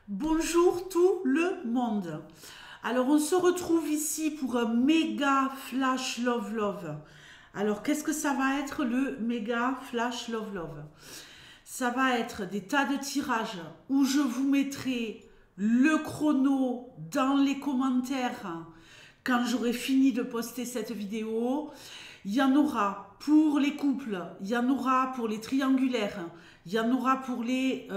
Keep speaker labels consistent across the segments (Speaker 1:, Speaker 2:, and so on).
Speaker 1: Bonjour tout le monde. Alors on se retrouve ici pour un méga flash love love. Alors qu'est-ce que ça va être le méga flash love love? Ça va être des tas de tirages où je vous mettrai le chrono dans les commentaires quand j'aurai fini de poster cette vidéo. Il y en aura pour les couples, il y en aura pour les triangulaires, il y en aura pour les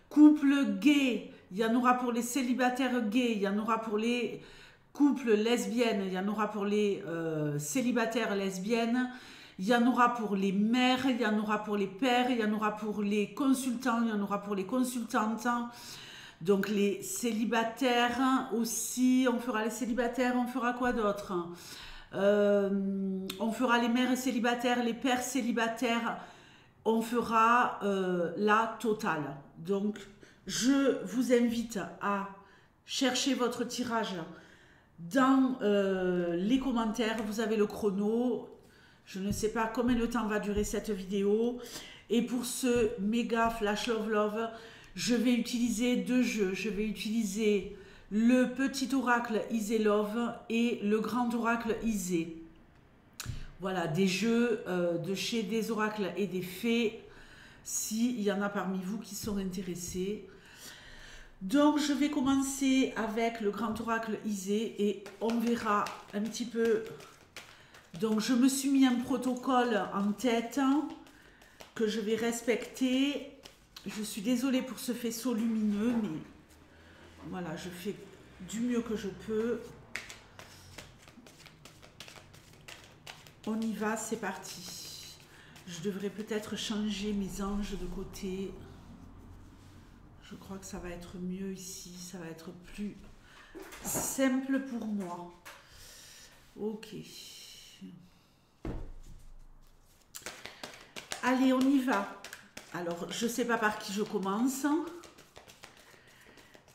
Speaker 1: couples gays, il y en aura pour les célibataires gays, il y en aura pour les couples lesbiennes, il y en aura pour les célibataires lesbiennes, il y en aura pour les mères, il y en aura pour les pères, il y en aura pour les consultants, il y en aura pour les consultantes. Donc les célibataires aussi, on fera les célibataires, on fera quoi d'autre? On fera les mères célibataires, les pères célibataires, on fera la totale. Donc je vous invite à chercher votre tirage dans les commentaires. Vous avez le chrono. Je ne sais pas combien de temps va durer cette vidéo. Et pour ce méga flash love love, je vais utiliser deux jeux. Je vais utiliser le petit oracle Isée Love et le grand oracle Isée. Voilà, des jeux de chez des oracles et des fées, s'il y en a parmi vous qui sont intéressés. Donc je vais commencer avec le grand oracle Isée et on verra un petit peu. Donc je me suis mis un protocole en tête que je vais respecter. Je suis désolée pour ce faisceau lumineux, mais voilà, je fais du mieux que je peux. On y va, c'est parti. Je devrais peut-être changer mes anges de côté. Je crois que ça va être mieux ici. Ça va être plus simple pour moi. Ok. Allez, on y va. Alors, je ne sais pas par qui je commence.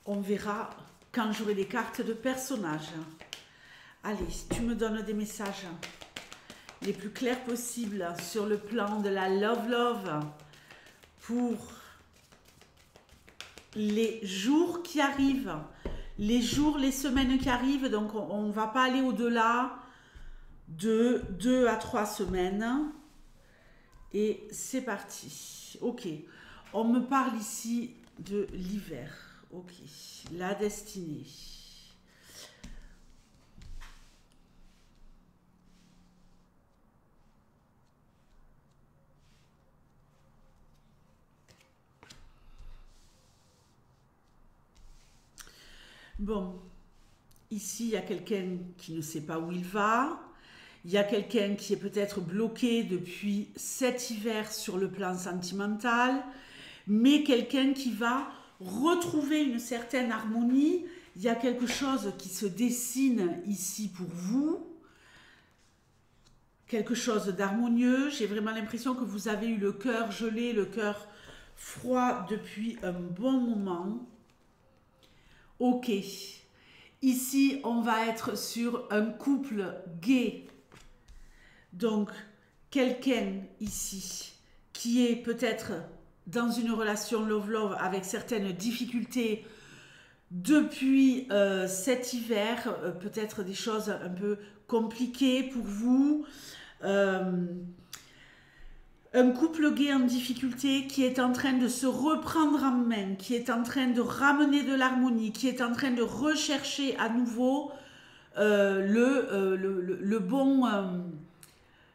Speaker 1: On verra quand j'aurai des cartes de personnages. Allez, tu me donnes des messages les plus clairs possibles sur le plan de la love love pour les jours qui arrivent, les jours, les semaines qui arrivent. Donc on ne va pas aller au-delà de 2 à 3 semaines. Et c'est parti. Ok, on me parle ici de l'hiver. Ok, la destinée. Bon, ici, il y a quelqu'un qui ne sait pas où il va. Il y a quelqu'un qui est peut-être bloqué depuis cet hiver sur le plan sentimental, mais quelqu'un qui va retrouver une certaine harmonie. Il y a quelque chose qui se dessine ici pour vous, quelque chose d'harmonieux. J'ai vraiment l'impression que vous avez eu le cœur gelé, le cœur froid depuis un bon moment. Ok, ici on va être sur un couple gay. Donc quelqu'un ici qui est peut-être dans une relation love-love avec certaines difficultés depuis cet hiver, peut-être des choses un peu compliquées pour vous. Un couple gay en difficulté qui est en train de se reprendre en main, qui est en train de ramener de l'harmonie, qui est en train de rechercher à nouveau le bon,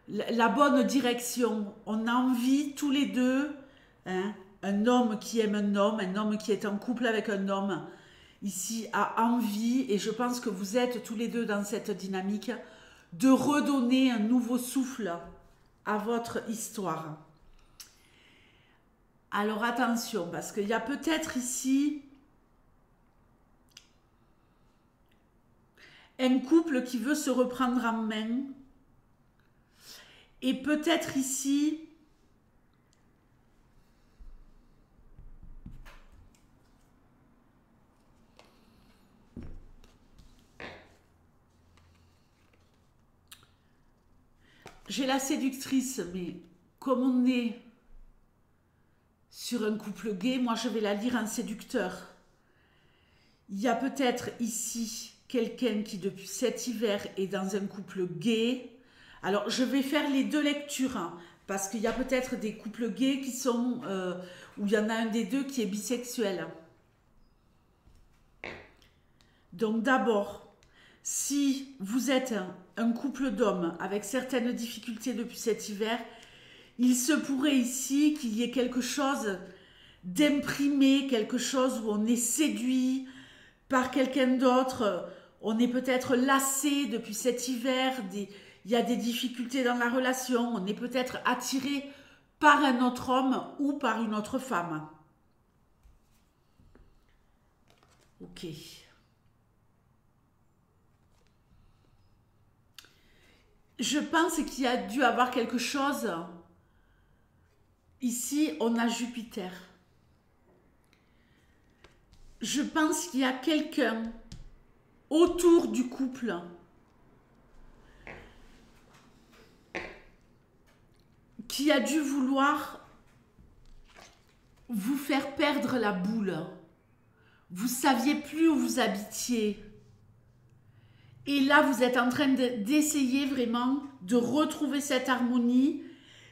Speaker 1: la bonne direction. On a envie tous les deux, hein, un homme qui aime un homme qui est en couple avec un homme, ici a envie, et je pense que vous êtes tous les deux dans cette dynamique, de redonner un nouveau souffle à votre histoire. Alors attention, parce qu'il y a peut-être ici un couple qui veut se reprendre en main, et peut-être ici j'ai la séductrice, mais comme on est sur un couple gay, moi je vais la lire en séducteur. Il y a peut-être ici quelqu'un qui depuis cet hiver est dans un couple gay. Alors je vais faire les deux lectures hein, parce qu'il y a peut-être des couples gays qui sont où il y en a un des deux qui est bisexuel. Donc d'abord, si vous êtes un couple d'hommes avec certaines difficultés depuis cet hiver, il se pourrait ici qu'il y ait quelque chose d'imprimé, quelque chose où on est séduit par quelqu'un d'autre, on est peut-être lassé depuis cet hiver, il y a des difficultés dans la relation, on est peut-être attiré par un autre homme ou par une autre femme. Ok. Je pense qu'il y a dû avoir quelque chose. Ici, on a Jupiter. Je pense qu'il y a quelqu'un autour du couple qui a dû vouloir vous faire perdre la boule. Vous ne saviez plus où vous habitiez. Et là, vous êtes en train d'essayer vraiment de retrouver cette harmonie,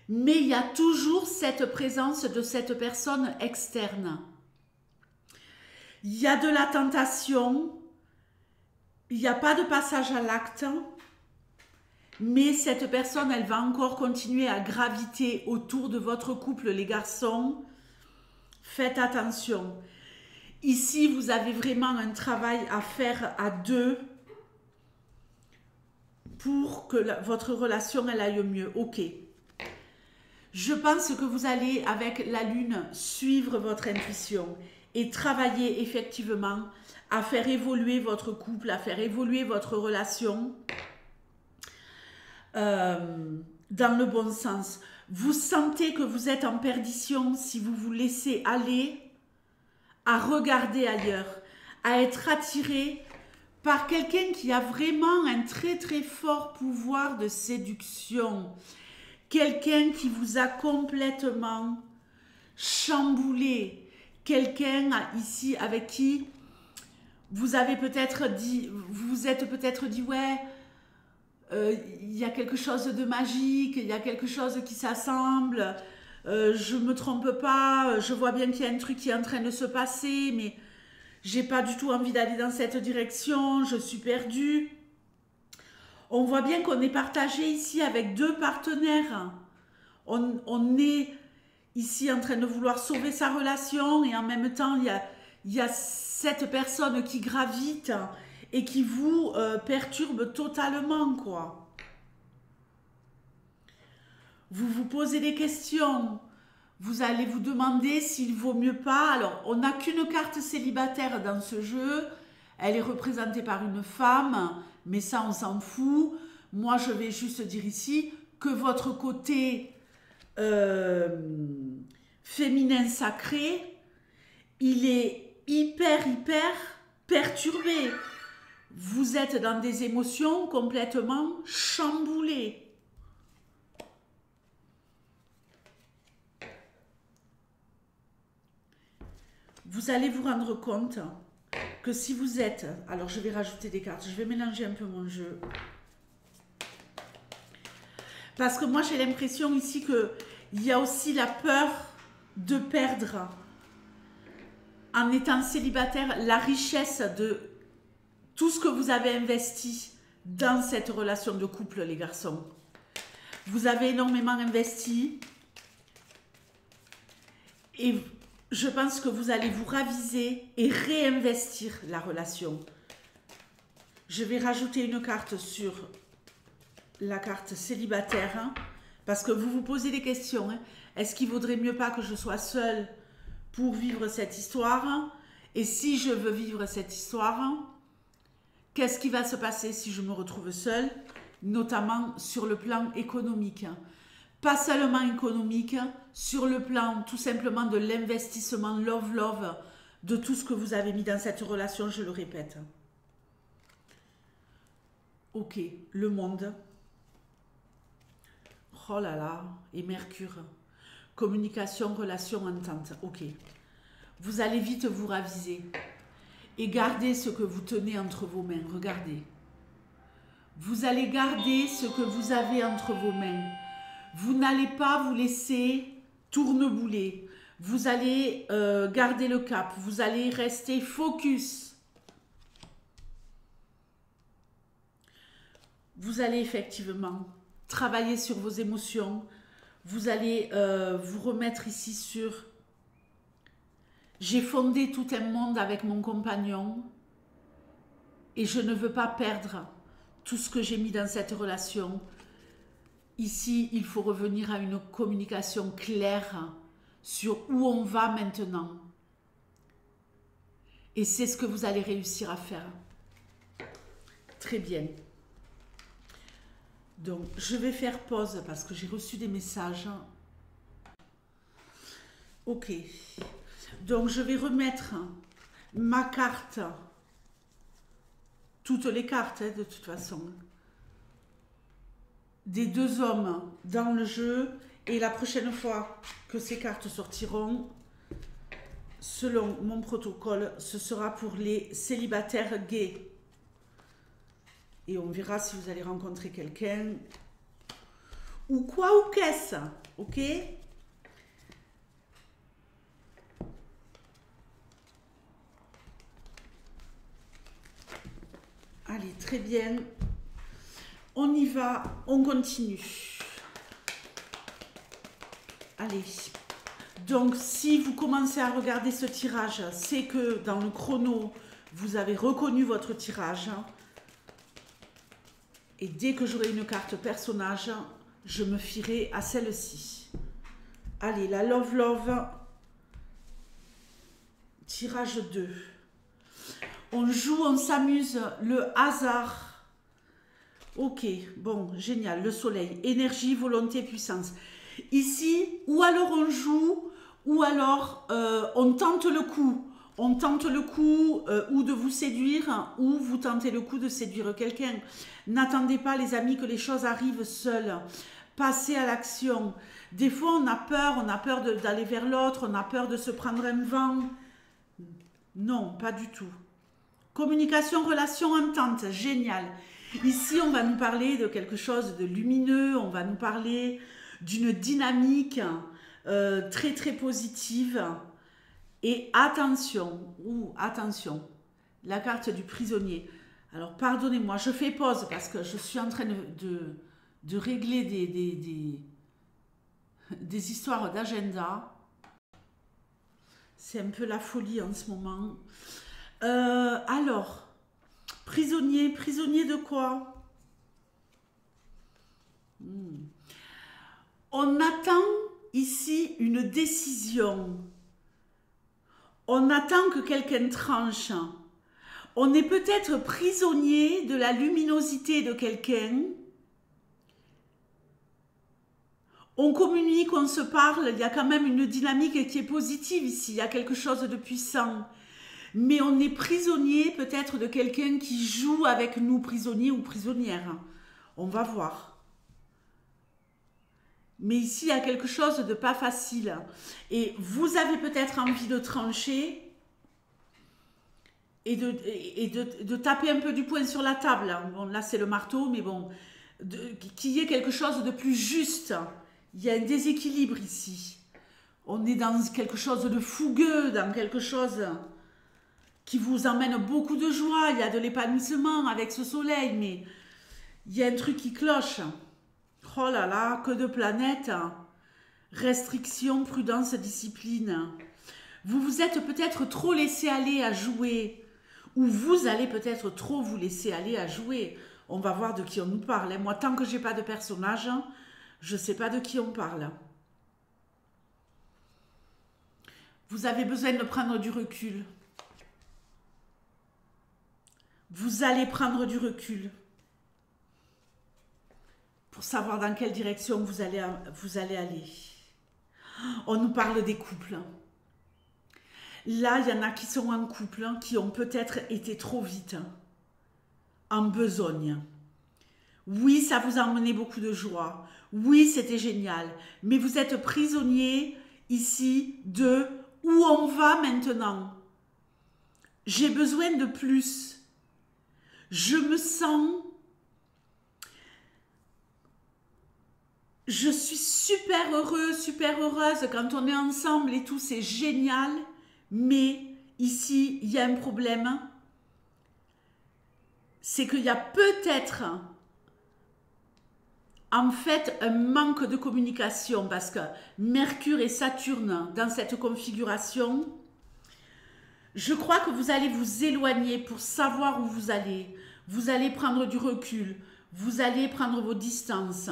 Speaker 1: mais il y a toujours cette présence de cette personne externe. Il y a de la tentation, il n'y a pas de passage à l'acte, mais cette personne, elle va encore continuer à graviter autour de votre couple, les garçons. Faites attention. Ici, vous avez vraiment un travail à faire à deux pour que votre relation elle aille mieux. Ok. Je pense que vous allez, avec la lune, suivre votre intuition et travailler effectivement à faire évoluer votre couple, à faire évoluer votre relation dans le bon sens. Vous sentez que vous êtes en perdition si vous vous laissez aller à regarder ailleurs, à être attiré par quelqu'un qui a vraiment un très très fort pouvoir de séduction. Quelqu'un qui vous a complètement chamboulé. Quelqu'un ici avec qui vous avez peut-être dit, vous vous êtes peut-être dit, ouais, il y a quelque chose de magique, il y a quelque chose qui s'assemble, je me trompe pas, je vois bien qu'il y a un truc qui est en train de se passer, mais j'ai pas du tout envie d'aller dans cette direction, je suis perdue. On voit bien qu'on est partagé ici avec deux partenaires. On est ici en train de vouloir sauver sa relation et en même temps, il y a cette personne qui gravite et qui vous perturbe totalement, quoi. Vous vous posez des questions. Vous allez vous demander s'il vaut mieux pas. Alors, on n'a qu'une carte célibataire dans ce jeu. Elle est représentée par une femme, mais ça, on s'en fout. Moi, je vais juste dire ici que votre côté féminin sacré, il est hyper perturbé. Vous êtes dans des émotions complètement chamboulées. Vous allez vous rendre compte que si vous êtes... Alors, je vais rajouter des cartes. Je vais mélanger un peu mon jeu. Parce que moi, j'ai l'impression ici qu'il y a aussi la peur de perdre, en étant célibataire, la richesse de tout ce que vous avez investi dans cette relation de couple, les garçons. Vous avez énormément investi et je pense que vous allez vous raviser et réinvestir la relation. Je vais rajouter une carte sur la carte célibataire, hein, parce que vous vous posez des questions. Hein. Est-ce qu'il vaudrait mieux pas que je sois seule pour vivre cette histoire? Et si je veux vivre cette histoire, qu'est-ce qui va se passer si je me retrouve seule? Notamment sur le plan économique. Pas seulement économique, sur le plan tout simplement de l'investissement love, de tout ce que vous avez mis dans cette relation, je le répète. Ok, le monde. Oh là là, et Mercure. Communication, relation, entente. Ok. Vous allez vite vous raviser. et gardez ce que vous tenez entre vos mains. Regardez. Vous allez garder ce que vous avez entre vos mains. Vous n'allez pas vous laisser tournebouler. Vous allez garder le cap. Vous allez rester focus. Vous allez effectivement travailler sur vos émotions. Vous allez vous remettre ici sur « J'ai fondé tout un monde avec mon compagnon et je ne veux pas perdre tout ce que j'ai mis dans cette relation. » Ici, il faut revenir à une communication claire sur où on va maintenant. Et c'est ce que vous allez réussir à faire. Très bien. Donc, je vais faire pause parce que j'ai reçu des messages. Ok. Donc, je vais remettre ma carte, toutes les cartes, de toute façon, des deux hommes dans le jeu. Et la prochaine fois que ces cartes sortiront, selon mon protocole, ce sera pour les célibataires gays. Et on verra si vous allez rencontrer quelqu'un. Ou quoi ou qu'est-ce. Ok? Allez, très bien. On y va, on continue. Allez. Donc, si vous commencez à regarder ce tirage, c'est que dans le chrono, vous avez reconnu votre tirage. Et dès que j'aurai une carte personnage, je me fierai à celle-ci. Allez, la Love Love. Tirage 2. On joue, on s'amuse, le hasard. Ok, bon, génial, le soleil. Énergie, volonté, puissance. Ici, ou alors on joue, ou alors on tente le coup. On tente le coup ou de vous séduire, ou vous tentez le coup de séduire quelqu'un. N'attendez pas, les amis, que les choses arrivent seules. Passez à l'action. Des fois, on a peur d'aller vers l'autre, on a peur de se prendre un vent. Non, pas du tout. Communication, relation, entente, génial. Ici, on va nous parler de quelque chose de lumineux, on va nous parler d'une dynamique très très positive. Et attention, attention, la carte du prisonnier. Alors, pardonnez-moi, je fais pause parce que je suis en train de régler des histoires d'agenda. C'est un peu la folie en ce moment. Alors, prisonnier de quoi? On attend ici une décision. On attend que quelqu'un tranche. On est peut-être prisonnier de la luminosité de quelqu'un. On communique, on se parle, il y a quand même une dynamique qui est positive ici, il y a quelque chose de puissant. Mais on est prisonnier peut-être de quelqu'un qui joue avec nous, prisonnier ou prisonnière. On va voir. Mais ici, il y a quelque chose de pas facile. Et vous avez peut-être envie de trancher et de taper un peu du poing sur la table. Bon, là, c'est le marteau, mais bon, qu'il y ait quelque chose de plus juste. Il y a un déséquilibre ici. On est dans quelque chose de fougueux, dans quelque chose qui vous emmène beaucoup de joie. Il y a de l'épanouissement avec ce soleil, mais il y a un truc qui cloche. Oh là là, que de planètes. Restriction, prudence, discipline. Vous vous êtes peut-être trop laissé aller à jouer. Ou vous allez peut-être trop vous laisser aller à jouer. On va voir de qui on nous parle. Moi, tant que j'ai pas de personnage, je ne sais pas de qui on parle. Vous avez besoin de prendre du recul. Vous allez prendre du recul pour savoir dans quelle direction vous allez aller. On nous parle des couples. Là, il y en a qui sont en couple, qui ont peut-être été trop vite, en besogne. Oui, ça vous a emmené beaucoup de joie. Oui, c'était génial. Mais vous êtes prisonnier ici de où on va maintenant. j'ai besoin de plus. Je me sens... Je suis super heureuse, super heureuse quand on est ensemble et tout, c'est génial. Mais ici, il y a un problème. C'est qu'il y a peut-être... En fait, un manque de communication parce que Mercure et Saturne dans cette configuration, je crois que vous allez vous éloigner pour savoir où vous allez. Vous allez prendre du recul, vous allez prendre vos distances.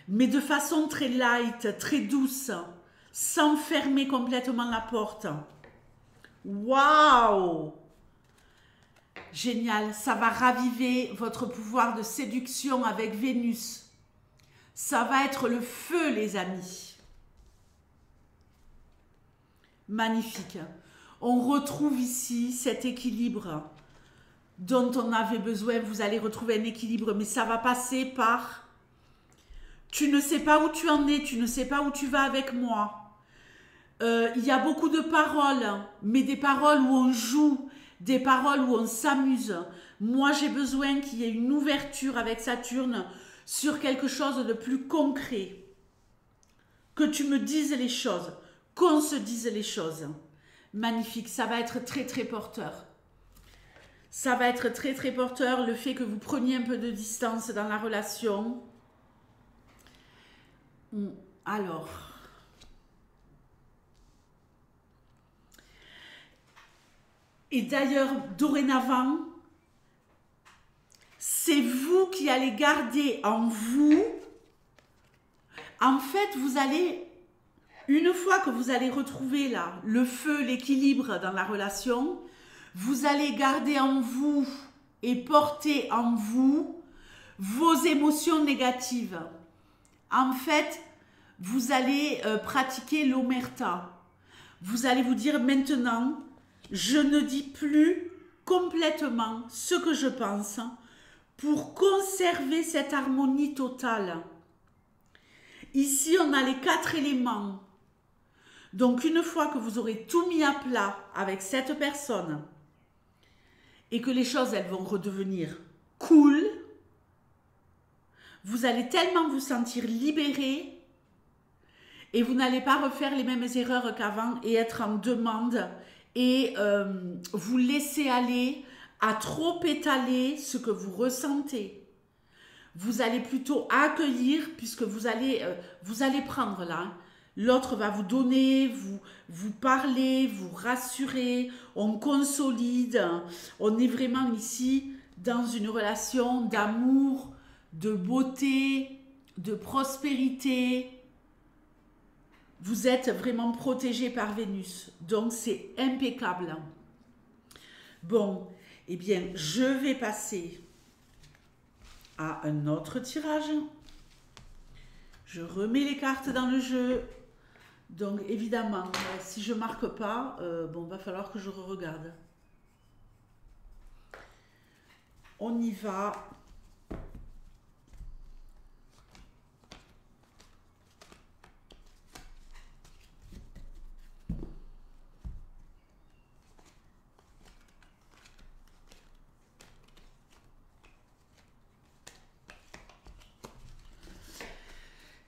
Speaker 1: Mais de façon très light, très douce, sans fermer complètement la porte. Waouh! Génial, ça va raviver votre pouvoir de séduction avec Vénus. Ça va être le feu, les amis. Magnifique. On retrouve ici cet équilibre dont on avait besoin. Vous allez retrouver un équilibre, mais ça va passer par... Tu ne sais pas où tu en es, tu ne sais pas où tu vas avec moi. Il y a beaucoup de paroles, mais des paroles où on joue, des paroles où on s'amuse. Moi, j'ai besoin qu'il y ait une ouverture avec Saturne sur quelque chose de plus concret. Que tu me dises les choses, qu'on se dise les choses. Magnifique, ça va être très très porteur. Ça va être très très porteur, le fait que vous preniez un peu de distance dans la relation. Alors... Et d'ailleurs, dorénavant, c'est vous qui allez garder en vous. En fait, vous allez, une fois que vous allez retrouver là, le feu, l'équilibre dans la relation, vous allez garder en vous et porter en vous vos émotions négatives. En fait, vous allez pratiquer l'omerta. Vous allez vous dire maintenant... Je ne dis plus complètement ce que je pense pour conserver cette harmonie totale. Ici, on a les 4 éléments. Donc, une fois que vous aurez tout mis à plat avec cette personne et que les choses, elles vont redevenir cool, vous allez tellement vous sentir libéré et vous n'allez pas refaire les mêmes erreurs qu'avant et être en demande et vous laisser aller à trop étaler ce que vous ressentez. Vous allez plutôt accueillir puisque vous allez prendre là. L'autre va vous donner, vous parler, vous rassurer, on consolide. On est vraiment ici dans une relation d'amour, de beauté, de prospérité. Vous êtes vraiment protégé par Vénus, donc c'est impeccable. Bon, eh bien, je vais passer à un autre tirage. Je remets les cartes dans le jeu. Donc, évidemment, si je ne marque pas, bon, va falloir que je re-regarde. On y va.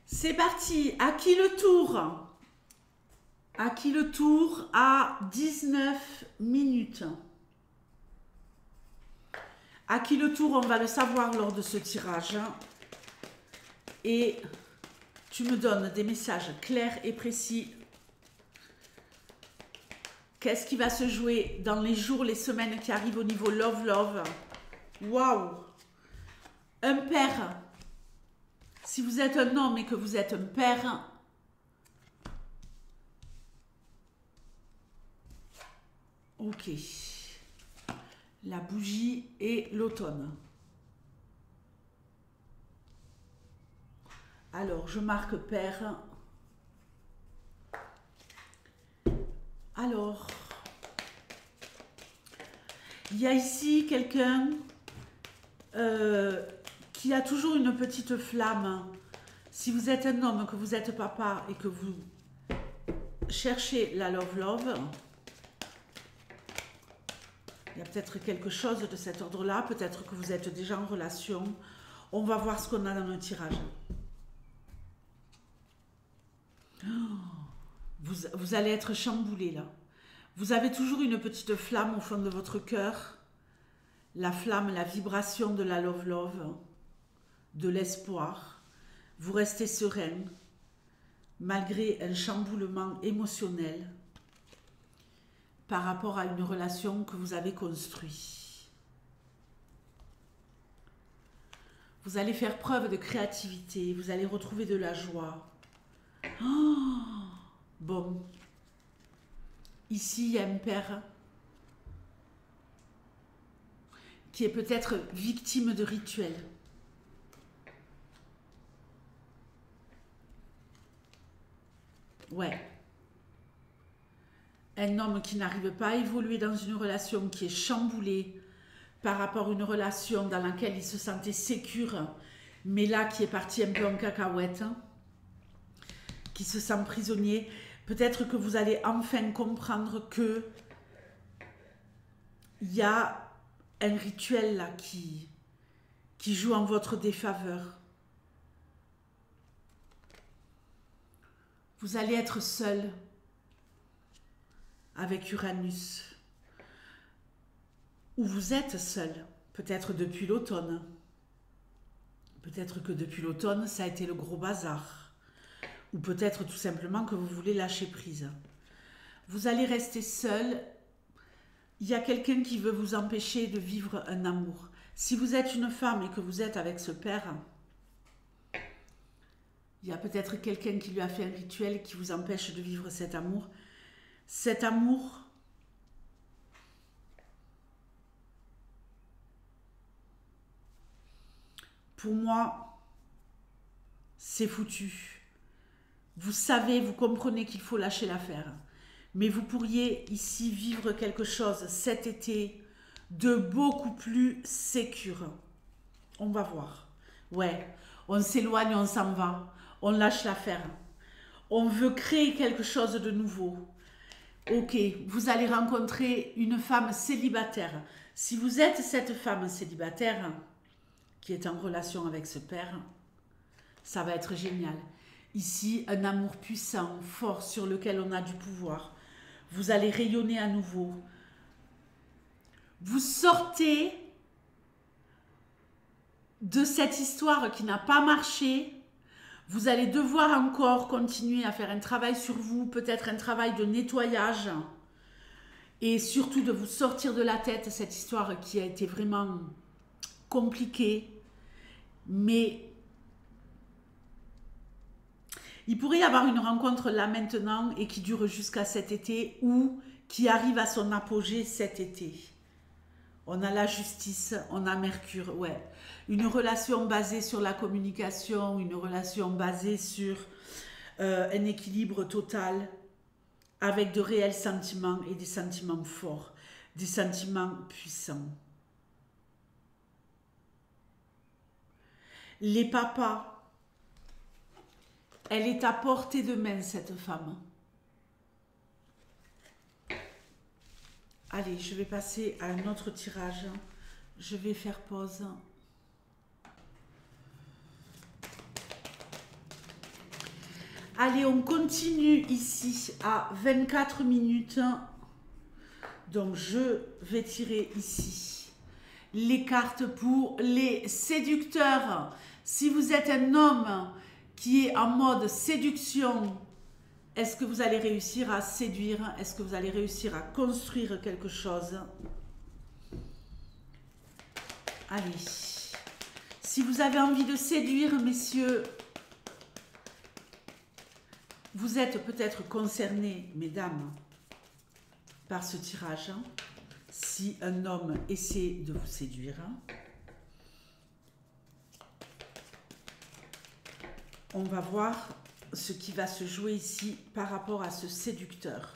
Speaker 1: C'est parti. À qui le tour? À qui le tour? À 19 minutes. À qui le tour? On va le savoir lors de ce tirage. Et tu me donnes des messages clairs et précis. Qu'est-ce qui va se jouer dans les jours, les semaines qui arrivent au niveau love? Waouh! Un père. Si vous êtes un homme et que vous êtes un père, ok. La bougie et l'automne. Alors, je marque père. Alors, il y a ici quelqu'un qui a toujours une petite flamme. Si vous êtes un homme, que vous êtes papa et que vous cherchez la love, Il y a peut-être quelque chose de cet ordre-là. Peut-être que vous êtes déjà en relation. On va voir ce qu'on a dans le tirage. Vous allez être chamboulé là. Vous avez toujours une petite flamme au fond de votre cœur. La flamme, la vibration de la love, de l'espoir. Vous restez serein malgré un chamboulement émotionnel par rapport à une relation que vous avez construite. Vous allez faire preuve de créativité, vous allez retrouver de la joie. Oh, bon, ici il y a un père qui est peut-être victime de rituels. Ouais. Un homme qui n'arrive pas à évoluer dans une relation qui est chamboulée par rapport à une relation dans laquelle il se sentait sécure, mais là qui est parti un peu en cacahuète, qui se sent prisonnier. Peut-être que vous allez enfin comprendre que il y a un rituel là qui joue en votre défaveur. Vous allez être seul avec Uranus. Ou vous êtes seul, peut-être depuis l'automne. Peut-être que depuis l'automne, ça a été le gros bazar. Ou peut-être tout simplement que vous voulez lâcher prise. Vous allez rester seul. Il y a quelqu'un qui veut vous empêcher de vivre un amour. Si vous êtes une femme et que vous êtes avec ce père, il y a peut-être quelqu'un qui lui a fait un rituel qui vous empêche de vivre cet amour. Cet amour, pour moi, c'est foutu. Vous savez, vous comprenez qu'il faut lâcher l'affaire. Mais vous pourriez ici vivre quelque chose cet été de beaucoup plus sécure. On va voir. Ouais, on s'éloigne, on s'en va. On lâche l'affaire. On veut créer quelque chose de nouveau. Ok, vous allez rencontrer une femme célibataire. Si vous êtes cette femme célibataire qui est en relation avec ce père, ça va être génial. Ici, un amour puissant, fort, sur lequel on a du pouvoir. Vous allez rayonner à nouveau. Vous sortez de cette histoire qui n'a pas marché. Vous allez devoir encore continuer à faire un travail sur vous, peut-être un travail de nettoyage. Et surtout de vous sortir de la tête cette histoire qui a été vraiment compliquée. Mais il pourrait y avoir une rencontre là maintenant et qui dure jusqu'à cet été ou qui arrive à son apogée cet été. On a la justice, on a Mercure, ouais. Une relation basée sur la communication, une relation basée sur un équilibre total avec de réels sentiments et des sentiments forts, des sentiments puissants. Les papas, elle est à portée de main, cette femme. Allez, je vais passer à un autre tirage. Je vais faire pause. Allez, on continue ici à 24 minutes. Donc, je vais tirer ici les cartes pour les séducteurs. Si vous êtes un homme qui est en mode séduction, est-ce que vous allez réussir à séduire? Est-ce que vous allez réussir à construire quelque chose? Allez. Si vous avez envie de séduire, messieurs, vous êtes peut-être concernés, mesdames, par ce tirage. Si un homme essaie de vous séduire, on va voir ce qui va se jouer ici par rapport à ce séducteur.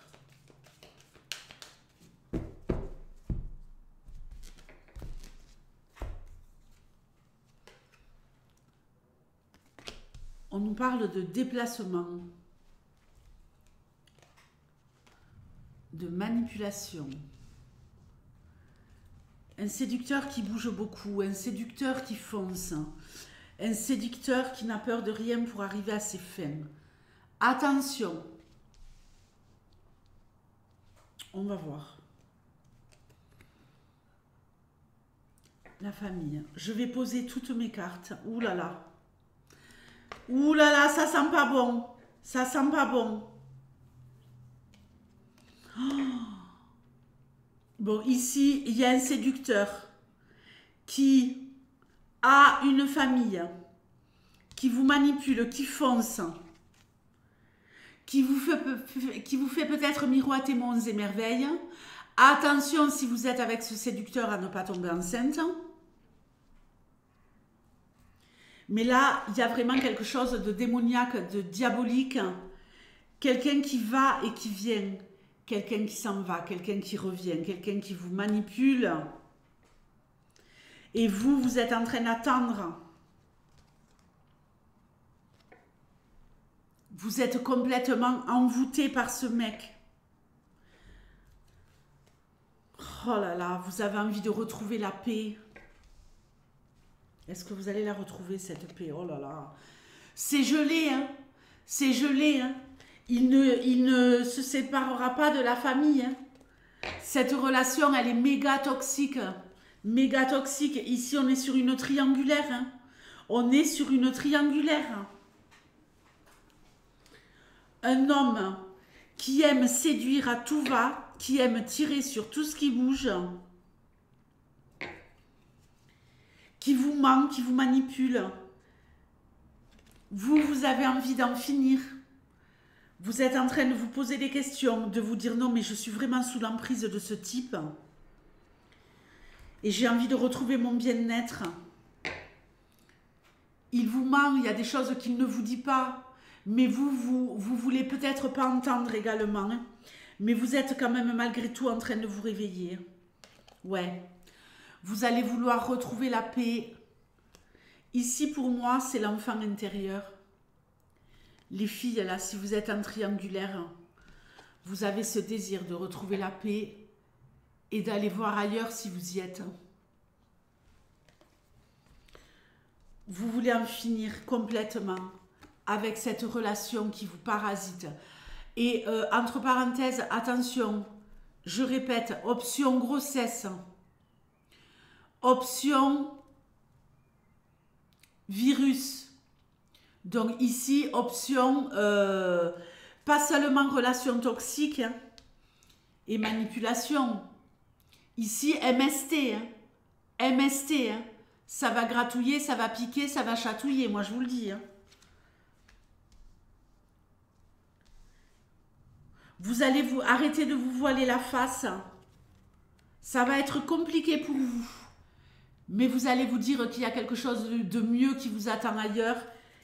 Speaker 1: On nous parle de déplacement, de manipulation, Un séducteur qui bouge beaucoup, un séducteur qui fonce, un séducteur qui n'a peur de rien pour arriver à ses fins. Attention. On va voir. La famille. Je vais poser toutes mes cartes. Ouh là là. Ouh là là, ça sent pas bon. Ça sent pas bon. Oh. Bon, ici, il y a un séducteur qui a une famille, qui vous manipule, qui fonce, qui vous fait peut-être miroiter monts et merveilles. Attention, si vous êtes avec ce séducteur, à ne pas tomber enceinte. Mais là, il y a vraiment quelque chose de démoniaque, de diabolique. Quelqu'un qui va et qui vient. Quelqu'un qui s'en va, quelqu'un qui revient, quelqu'un qui vous manipule. Et vous, vous êtes en train d'attendre. Vous êtes complètement envoûté par ce mec. Oh là là, vous avez envie de retrouver la paix. Est-ce que vous allez la retrouver, cette paix? Oh là là. C'est gelé, hein. C'est gelé, hein. Il ne se séparera pas de la famille. Hein. Cette relation, elle est méga toxique. Méga toxique. Ici, on est sur une triangulaire. Hein. On est sur une triangulaire. Un homme qui aime séduire à tout va, qui aime tirer sur tout ce qui bouge, qui vous ment, qui vous manipule. Vous avez envie d'en finir. Vous êtes en train de vous poser des questions, de vous dire non, mais je suis vraiment sous l'emprise de ce type. Et j'ai envie de retrouver mon bien-être. Il vous ment, il y a des choses qu'il ne vous dit pas. Mais vous voulez peut-être pas entendre également. Hein. Mais vous êtes quand même malgré tout en train de vous réveiller. Ouais. Vous allez vouloir retrouver la paix. Ici, pour moi, c'est l'enfant intérieur. Les filles, là, si vous êtes en triangulaire, vous avez ce désir de retrouver la paix et d'aller voir ailleurs si vous y êtes. Vous voulez en finir complètement avec cette relation qui vous parasite. Et entre parenthèses, attention, je répète, option grossesse, option virus. Donc ici, option, pas seulement relation toxique hein, et manipulation. Ici, MST. Hein, MST. Hein, ça va gratouiller, ça va piquer, ça va chatouiller, moi je vous le dis. Hein. Vous allez arrêter de vous voiler la face. Ça va être compliqué pour vous. Mais vous allez vous dire qu'il y a quelque chose de mieux qui vous attend ailleurs.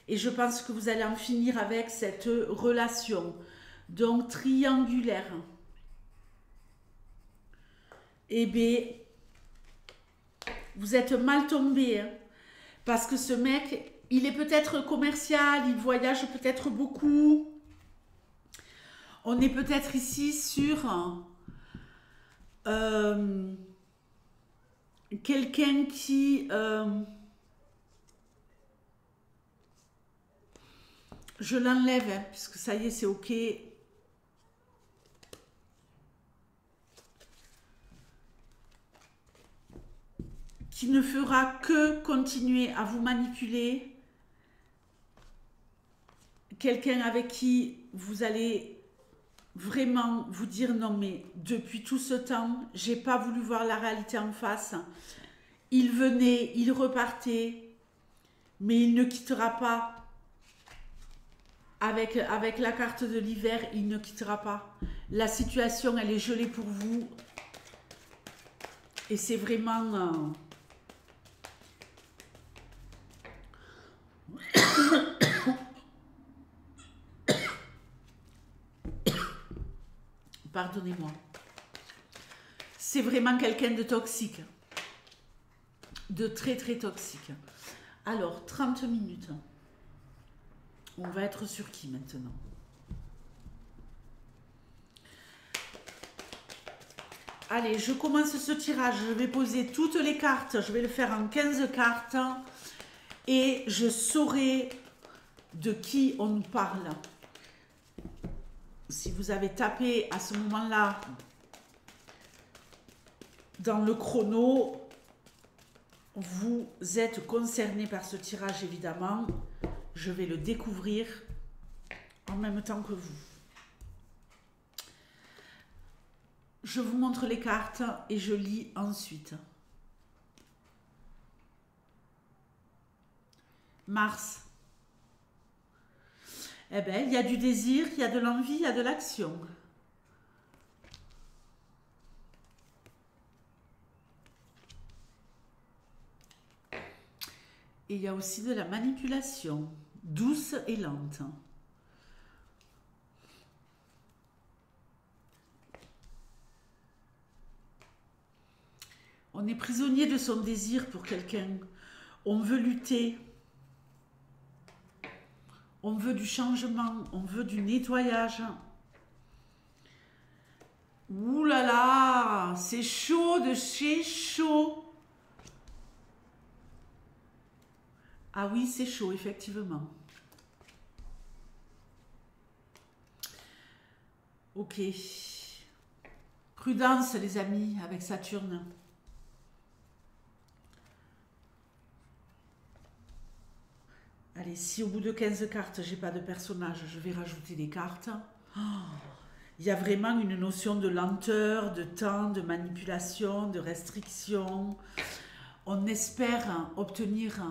Speaker 1: Et je pense que vous allez en finir avec cette relation. Donc, triangulaire. Eh bien, vous êtes mal tombé. Hein, parce que ce mec, il est peut-être commercial, il voyage peut-être beaucoup. On est peut-être ici sur quelqu'un qui... je l'enlève, hein, puisque ça y est, c'est OK. Qui ne fera que continuer à vous manipuler. Quelqu'un avec qui vous allez vraiment vous dire non, mais depuis tout ce temps, j'ai pas voulu voir la réalité en face. Il venait, il repartait, mais il ne quittera pas. Avec la carte de l'hiver, il ne quittera pas. La situation, elle est gelée pour vous. Et c'est vraiment... Pardonnez-moi. C'est vraiment quelqu'un de toxique. De très, très toxique. Alors, 30 minutes. On va être sur qui maintenant? Allez, je commence ce tirage. Je vais poser toutes les cartes. Je vais le faire en 15 cartes. Et je saurai de qui on nous parle. Si vous avez tapé à ce moment-là dans le chrono, vous êtes concerné par ce tirage, évidemment. Je vais le découvrir en même temps que vous. Je vous montre les cartes et je lis ensuite. Mars. Eh bien, il y a du désir, il y a de l'envie, il y a de l'action. Et il y a aussi de la manipulation, douce et lente. On est prisonnier de son désir pour quelqu'un. On veut lutter. On veut du changement. On veut du nettoyage. Ouh là là, c'est chaud de chez chaud. Ah oui, c'est chaud, effectivement. Ok. Prudence, les amis, avec Saturne. Allez, si au bout de 15 cartes, j'ai pas de personnage, je vais rajouter des cartes. Oh, il y a vraiment une notion de lenteur, de temps, de manipulation, de restriction. On espère obtenir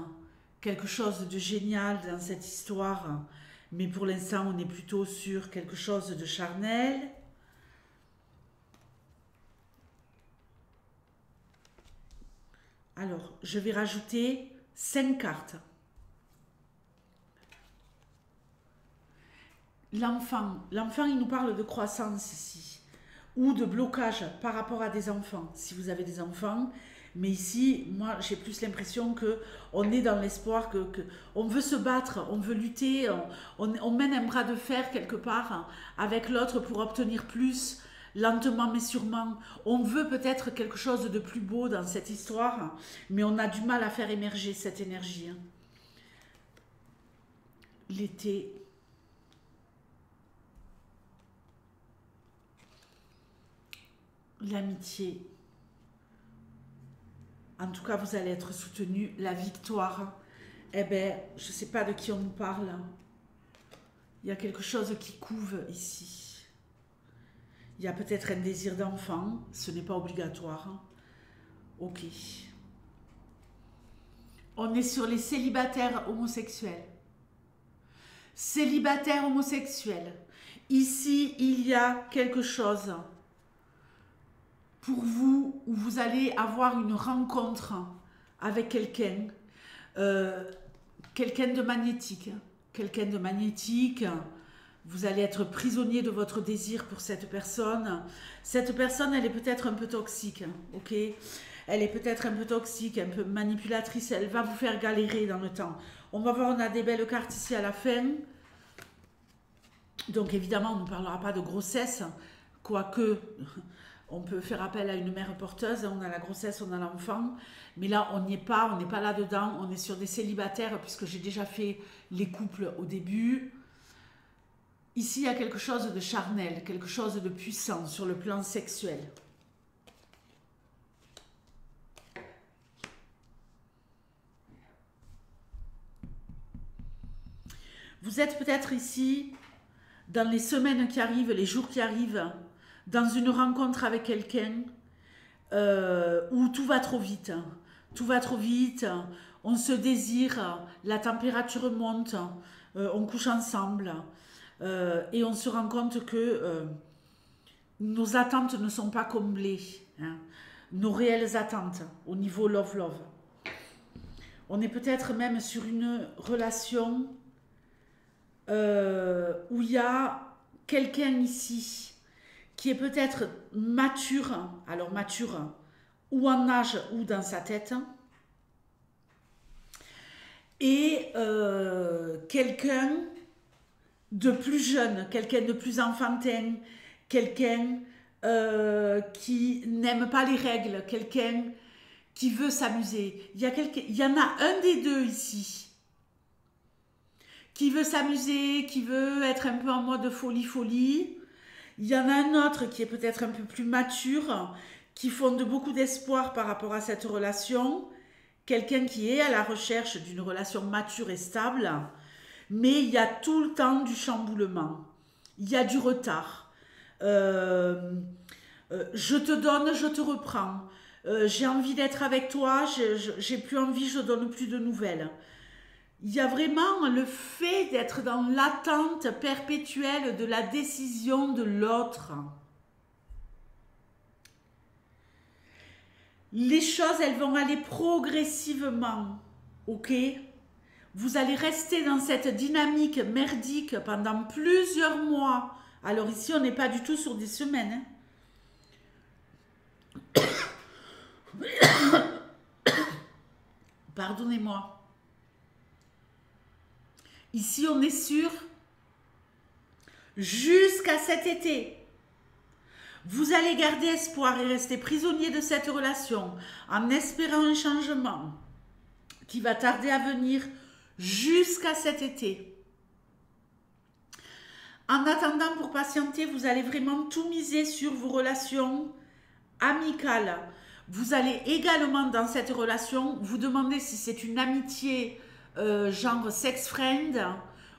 Speaker 1: quelque chose de génial dans cette histoire, mais pour l'instant, on est plutôt sur quelque chose de charnel. Alors, je vais rajouter 5 cartes. L'enfant, il nous parle de croissance ici, ou de blocage par rapport à des enfants, si vous avez des enfants. Mais ici, moi, j'ai plus l'impression qu'on est dans l'espoir que on veut se battre, on veut lutter, on mène un bras de fer quelque part avec l'autre pour obtenir plus, lentement mais sûrement. On veut peut-être quelque chose de plus beau dans cette histoire, mais on a du mal à faire émerger cette énergie. L'été... L'amitié. En tout cas, vous allez être soutenu. La victoire. Eh bien, je ne sais pas de qui on nous parle. Il y a quelque chose qui couve ici. Il y a peut-être un désir d'enfant. Ce n'est pas obligatoire. Ok. On est sur les célibataires homosexuels. Célibataires homosexuels. Ici, il y a quelque chose pour vous, où vous allez avoir une rencontre avec quelqu'un, quelqu'un de magnétique. Quelqu'un de magnétique, vous allez être prisonnier de votre désir pour cette personne. Cette personne, elle est peut-être un peu toxique, ok? Elle est peut-être un peu toxique, un peu manipulatrice, elle va vous faire galérer dans le temps. On va voir, on a des belles cartes ici à la fin. Donc évidemment, on ne parlera pas de grossesse, quoique... On peut faire appel à une mère porteuse, on a la grossesse, on a l'enfant, mais là on n'y est pas, on n'est pas là-dedans, on est sur des célibataires puisque j'ai déjà fait les couples au début. Ici il y a quelque chose de charnel, quelque chose de puissant sur le plan sexuel. Vous êtes peut-être ici, dans les semaines qui arrivent, les jours qui arrivent, dans une rencontre avec quelqu'un où tout va trop vite. Tout va trop vite, on se désire, la température monte, on couche ensemble et on se rend compte que nos attentes ne sont pas comblées. Hein, nos réelles attentes au niveau love-love. On est peut-être même sur une relation où il y a quelqu'un ici qui est peut-être mature, alors mature, ou en âge ou dans sa tête, et quelqu'un de plus jeune, quelqu'un de plus enfantin, quelqu'un qui n'aime pas les règles, quelqu'un qui veut s'amuser. Il y en a un des deux ici qui veut s'amuser, qui veut être un peu en mode folie. Il y en a un autre qui est peut-être un peu plus mature, qui fonde beaucoup d'espoir par rapport à cette relation. Quelqu'un qui est à la recherche d'une relation mature et stable, mais il y a tout le temps du chamboulement. Il y a du retard. Je te donne, je te reprends. J'ai envie d'être avec toi, j'ai plus envie, je donne plus de nouvelles. Il y a vraiment le fait d'être dans l'attente perpétuelle de la décision de l'autre. Les choses, elles vont aller progressivement, ok? Vous allez rester dans cette dynamique merdique pendant plusieurs mois. Alors ici, on n'est pas du tout sur des semaines. Pardonnez-moi. Ici, on est sur jusqu'à cet été. Vous allez garder espoir et rester prisonnier de cette relation en espérant un changement qui va tarder à venir jusqu'à cet été. En attendant, pour patienter, vous allez vraiment tout miser sur vos relations amicales. Vous allez également dans cette relation vous demander si c'est une amitié genre sex friend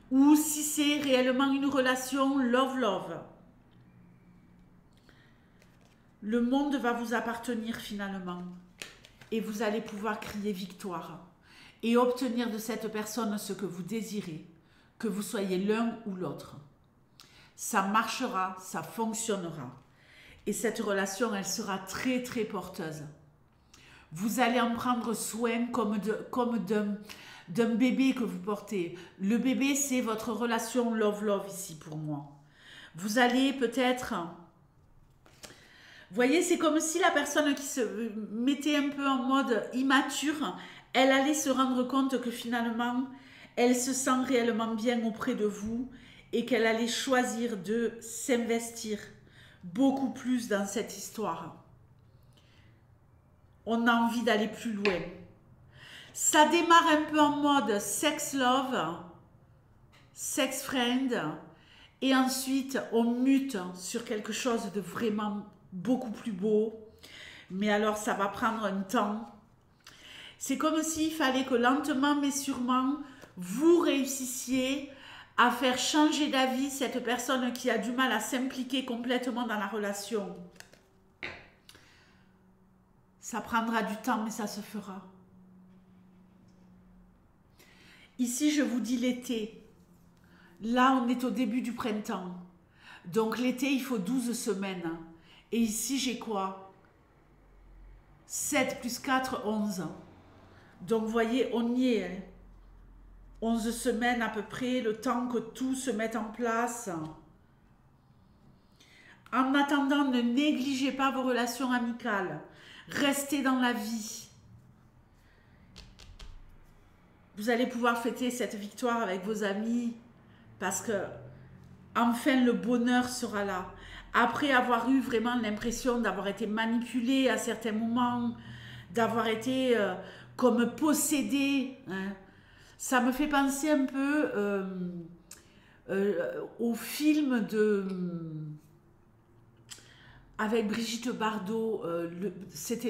Speaker 1: ou si c'est réellement une relation love-love. Le monde va vous appartenir finalement et vous allez pouvoir crier victoire et obtenir de cette personne ce que vous désirez, que vous soyez l'un ou l'autre. Ça marchera, ça fonctionnera. Et cette relation, elle sera très très porteuse. Vous allez en prendre soin comme d'un bébé que vous portez. Le bébé, c'est votre relation love-love ici pour moi. Vous allez peut-être... Vous voyez, c'est comme si la personne qui se mettait un peu en mode immature, elle allait se rendre compte que finalement, elle se sent réellement bien auprès de vous et qu'elle allait choisir de s'investir beaucoup plus dans cette histoire. On a envie d'aller plus loin. Ça démarre un peu en mode sex love, sex friend, et ensuite on mute sur quelque chose de vraiment beaucoup plus beau. Mais alors ça va prendre un temps. C'est comme s'il fallait que lentement mais sûrement, vous réussissiez à faire changer d'avis cette personne qui a du mal à s'impliquer complètement dans la relation. Ça prendra du temps, mais ça se fera. Ici, je vous dis l'été. Là, on est au début du printemps. Donc l'été, il faut 12 semaines. Et ici, j'ai quoi? 7 plus 4, 11. Donc, vous voyez, on y est. Hein. 11 semaines à peu près, le temps que tout se mette en place. En attendant, ne négligez pas vos relations amicales. Restez dans la vie. Vous allez pouvoir fêter cette victoire avec vos amis parce que enfin le bonheur sera là. Après avoir eu vraiment l'impression d'avoir été manipulé à certains moments, d'avoir été comme possédé, hein. Ça me fait penser un peu au film avec Brigitte Bardot.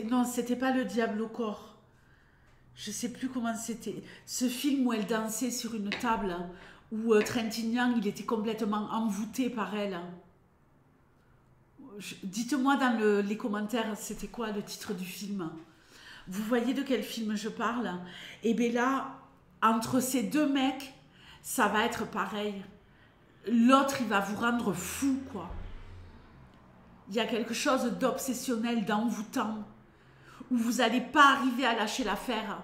Speaker 1: Non, c'était pas Le Diable au corps. Je sais plus comment c'était. Ce film où elle dansait sur une table, hein, où Trintignant, il était complètement envoûté par elle. Hein. Dites-moi dans les commentaires, c'était quoi le titre du film? Vous voyez de quel film je parle? Et bien là, entre ces deux mecs, ça va être pareil. L'autre, il va vous rendre fou, quoi. Il y a quelque chose d'obsessionnel, d'envoûtant, où vous n'allez pas arriver à lâcher l'affaire.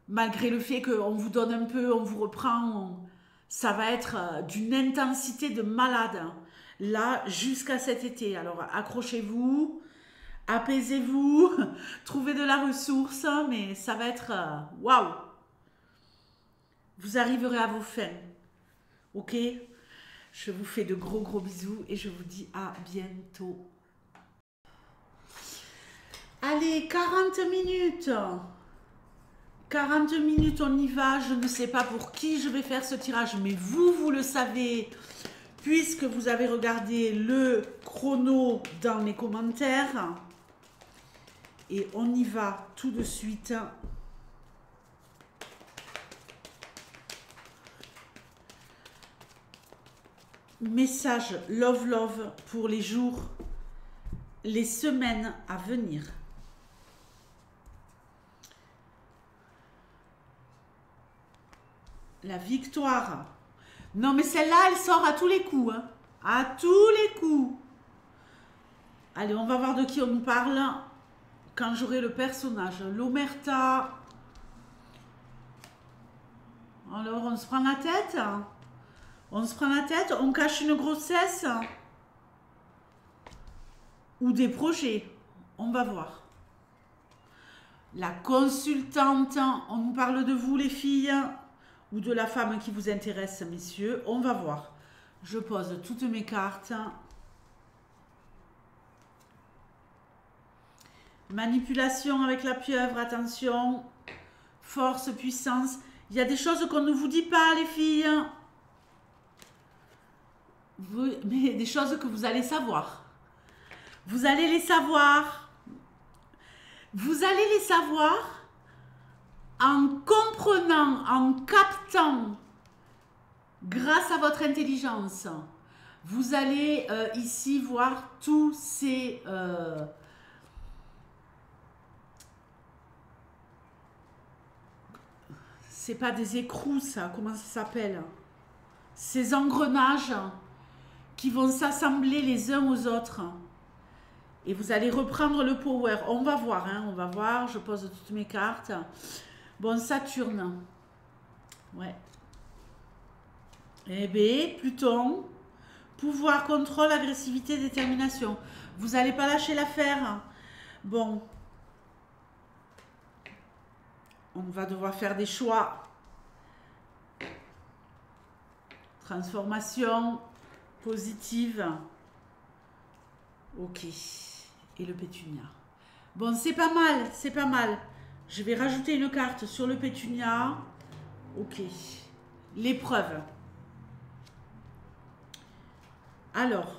Speaker 1: Malgré le fait qu'on vous donne un peu, on vous reprend, ça va être d'une intensité de malade. Là, jusqu'à cet été. Alors, accrochez-vous, apaisez-vous, trouvez de la ressource, mais ça va être waouh! Vous arriverez à vos fins, ok? Je vous fais de gros bisous et je vous dis à bientôt. Allez, 40 minutes. 40 minutes, on y va. Je ne sais pas pour qui je vais faire ce tirage, mais vous le savez, puisque vous avez regardé le chrono dans les commentaires. Et on y va tout de suite. Message love pour les jours, les semaines à venir. La victoire. Non, mais celle-là, elle sort à tous les coups. Hein. À tous les coups. Allez, on va voir de qui on nous parle quand j'aurai le personnage. L'omerta. Alors, on se prend la tête. On se prend la tête. On cache une grossesse. Ou des projets. On va voir. La consultante. On nous parle de vous, les filles. Ou de la femme qui vous intéresse, messieurs. On va voir. Je pose toutes mes cartes. Manipulation avec la pieuvre, attention. Force, puissance. Il y a des choses qu'on ne vous dit pas, les filles. Mais des choses que vous allez savoir. Vous allez les savoir. Vous allez les savoir en comprenant, en captant, grâce à votre intelligence. Vous allez ici voir tous ces... c'est pas des écrous, ça, comment ça s'appelle? Ces engrenages qui vont s'assembler les uns aux autres. Et vous allez reprendre le power. On va voir, hein, on va voir. Je pose toutes mes cartes. Bon, Saturne. Ouais. Eh bien, Pluton. Pouvoir, contrôle, agressivité, détermination. Vous n'allez pas lâcher l'affaire. Bon. On va devoir faire des choix. Transformation positive. Ok. Et le pétunia. Bon, c'est pas mal, c'est pas mal. Je vais rajouter une carte sur le pétunia. Ok. L'épreuve. Alors,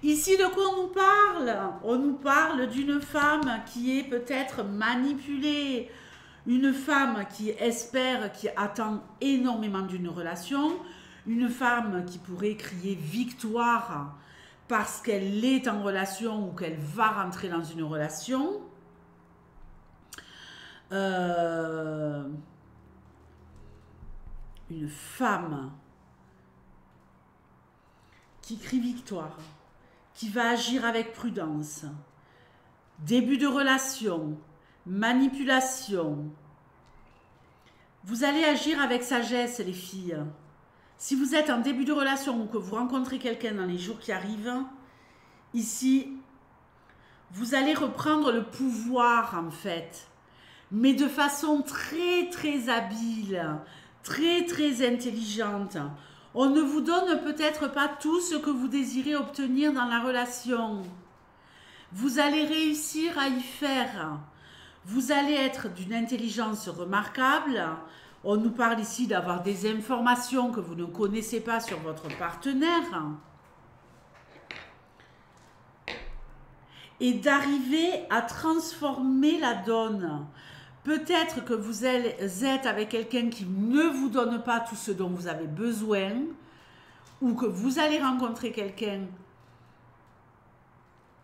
Speaker 1: ici, de quoi on nous parle? On nous parle d'une femme qui est peut-être manipulée. Une femme qui espère, qui attend énormément d'une relation. Une femme qui pourrait crier victoire parce qu'elle est en relation ou qu'elle va rentrer dans une relation. Une femme qui crie victoire, qui va agir avec prudence. Début de relation, manipulation. Vous allez agir avec sagesse, les filles. Si vous êtes en début de relation ou que vous rencontrez quelqu'un dans les jours qui arrivent, ici, vous allez reprendre le pouvoir, en fait. Mais de façon très habile, très intelligente. On ne vous donne peut-être pas tout ce que vous désirez obtenir dans la relation. Vous allez réussir à y faire. Vous allez être d'une intelligence remarquable. On nous parle ici d'avoir des informations que vous ne connaissez pas sur votre partenaire. Et d'arriver à transformer la donne. Peut-être que vous êtes avec quelqu'un qui ne vous donne pas tout ce dont vous avez besoin, ou que vous allez rencontrer quelqu'un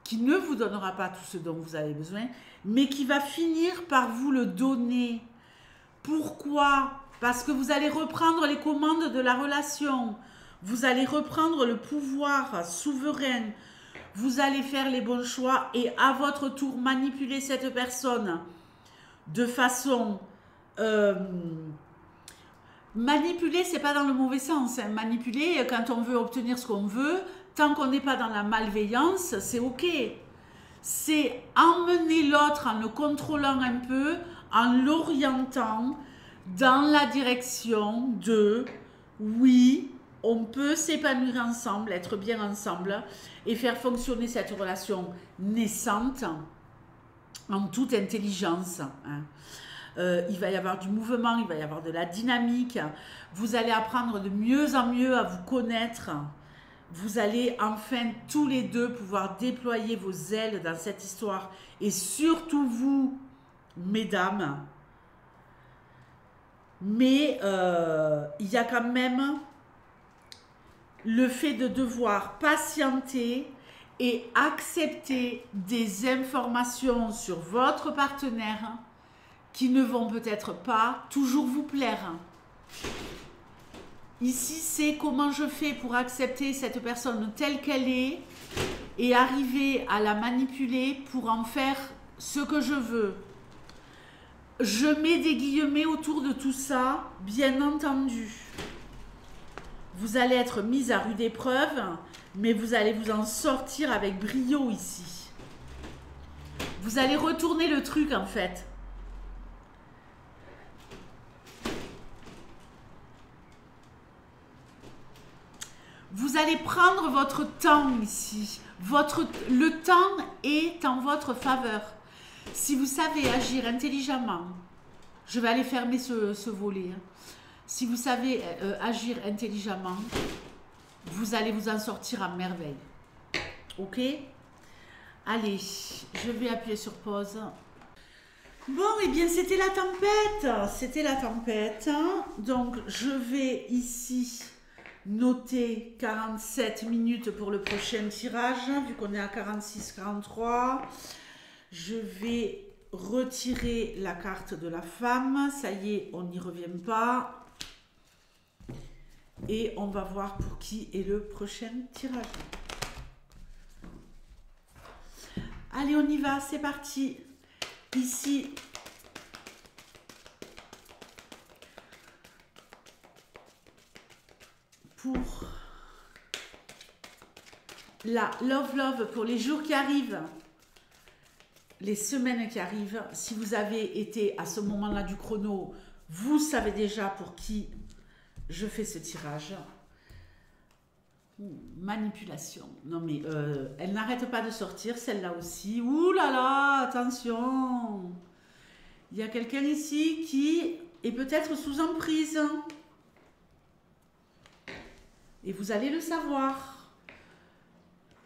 Speaker 1: qui ne vous donnera pas tout ce dont vous avez besoin, mais qui va finir par vous le donner. Pourquoi? Parce que vous allez reprendre les commandes de la relation. Vous allez reprendre le pouvoir souverain. Vous allez faire les bons choix et à votre tour manipuler cette personne de façon... manipuler, c'est pas dans le mauvais sens. Hein. Manipuler, quand on veut obtenir ce qu'on veut, tant qu'on n'est pas dans la malveillance, c'est ok. C'est emmener l'autre en le contrôlant un peu, en l'orientant dans la direction de oui, on peut s'épanouir ensemble, être bien ensemble et faire fonctionner cette relation naissante en toute intelligence. Hein. Il va y avoir du mouvement, il va y avoir de la dynamique. Vous allez apprendre de mieux en mieux à vous connaître. Vous allez enfin tous les deux pouvoir déployer vos ailes dans cette histoire. Et surtout vous, mesdames. Mais il y a quand même le fait de devoir patienter et accepter des informations sur votre partenaire qui ne vont peut-être pas toujours vous plaire. Ici, c'est comment je fais pour accepter cette personne telle qu'elle est et arriver à la manipuler pour en faire ce que je veux. Je mets des guillemets autour de tout ça, bien entendu. Vous allez être mise à rude épreuve, mais vous allez vous en sortir avec brio ici. Vous allez retourner le truc en fait. Vous allez prendre votre temps ici. Le temps est en votre faveur. Si vous savez agir intelligemment, je vais aller fermer ce volet. Hein. Si vous savez agir intelligemment, vous allez vous en sortir à merveille. Ok? Allez, je vais appuyer sur pause. Bon, eh bien, c'était la tempête. C'était la tempête. Hein. Donc, je vais ici noter 47 minutes pour le prochain tirage, vu qu'on est à 46-43. Je vais retirer la carte de la femme. Ça y est, on n'y revient pas. Et on va voir pour qui est le prochain tirage. Allez, on y va, c'est parti. Ici, pour la love pour les jours qui arrivent, les semaines qui arrivent. Si vous avez été à ce moment-là du chrono, vous savez déjà pour qui je fais ce tirage. Manipulation. Non mais elle n'arrête pas de sortir, celle-là aussi. Ouh là là, attention. Il y a quelqu'un ici qui est peut-être sous emprise. Et vous allez le savoir.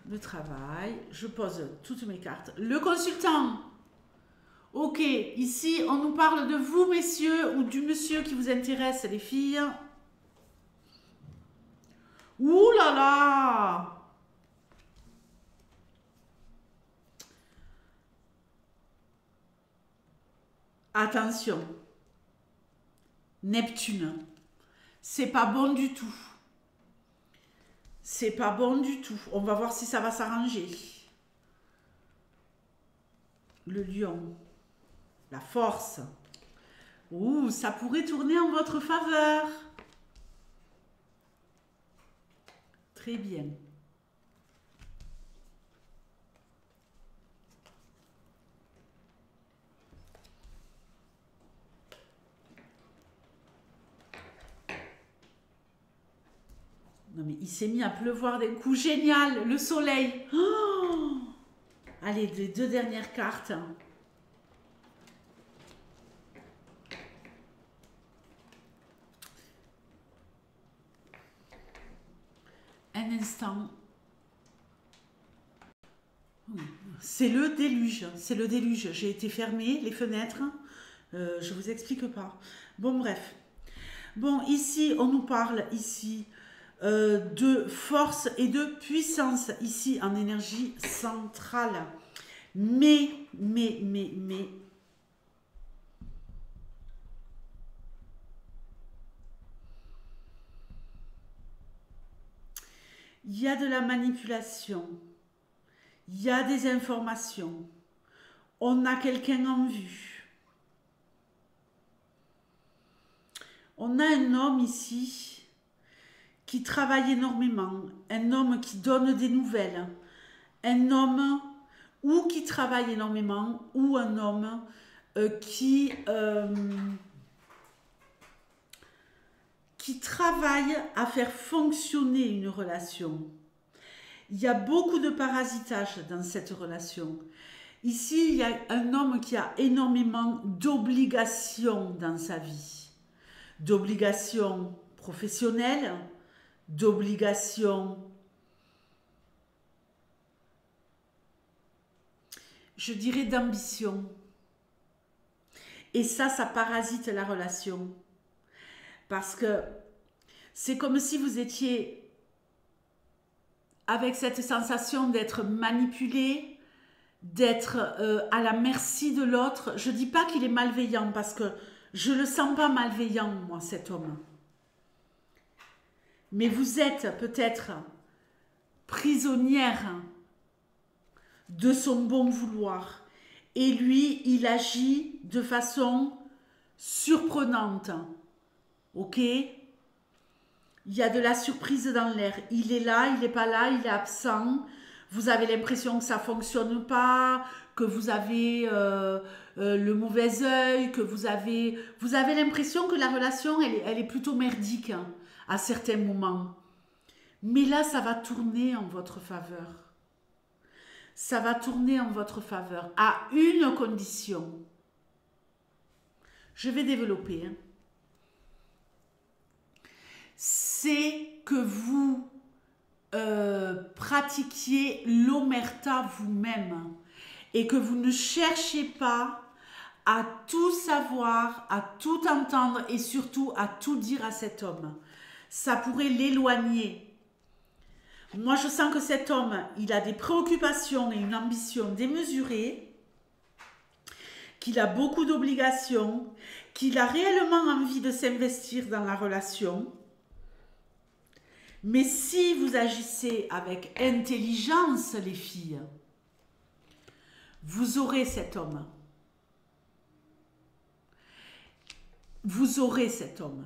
Speaker 1: Le travail. Je pose toutes mes cartes. Le consultant. Ok, ici on nous parle de vous, messieurs, ou du monsieur qui vous intéresse, les filles. Ouh là là! Attention. Neptune. C'est pas bon du tout. C'est pas bon du tout. On va voir si ça va s'arranger. Le lion. La force. Ouh, ça pourrait tourner en votre faveur. Très bien. Non mais il s'est mis à pleuvoir d'un coup. Génial, le soleil. Oh, allez, les deux dernières cartes. Un instant. Oui. C'est le déluge. C'est le déluge. J'ai été fermée, les fenêtres. Je vous explique pas. Bon, bref. Bon, ici, on nous parle ici de force et de puissance, ici en énergie centrale. Mais, il y a de la manipulation, il y a des informations, on a quelqu'un en vue. On a un homme ici qui travaille énormément, un homme qui donne des nouvelles, un homme ou qui travaille énormément, ou un homme qui qui travaille à faire fonctionner une relation. Il y a beaucoup de parasitage dans cette relation. Ici, il y a un homme qui a énormément d'obligations dans sa vie. D'obligations professionnelles, d'obligations, je dirais d'ambition. Et ça parasite la relation. Parce que c'est comme si vous étiez avec cette sensation d'être manipulé, d'être à la merci de l'autre. Je ne dis pas qu'il est malveillant parce que je ne le sens pas malveillant, moi, cet homme. Mais vous êtes peut-être prisonnière de son bon vouloir. Et lui, il agit de façon surprenante. Ok ? Il y a de la surprise dans l'air. Il est là, il n'est pas là, il est absent. Vous avez l'impression que ça ne fonctionne pas, que vous avez le mauvais œil, que vous avez l'impression que la relation, elle est plutôt merdique hein, à certains moments. Mais là, ça va tourner en votre faveur. Ça va tourner en votre faveur, à une condition. Je vais développer. Hein. C'est que vous pratiquiez l'omerta vous-même et que vous ne cherchiez pas à tout savoir, à tout entendre et surtout à tout dire à cet homme. Ça pourrait l'éloigner. Moi, je sens que cet homme, il a des préoccupations et une ambition démesurée, qu'il a beaucoup d'obligations, qu'il a réellement envie de s'investir dans la relation. Mais si vous agissez avec intelligence, les filles, vous aurez cet homme. Vous aurez cet homme.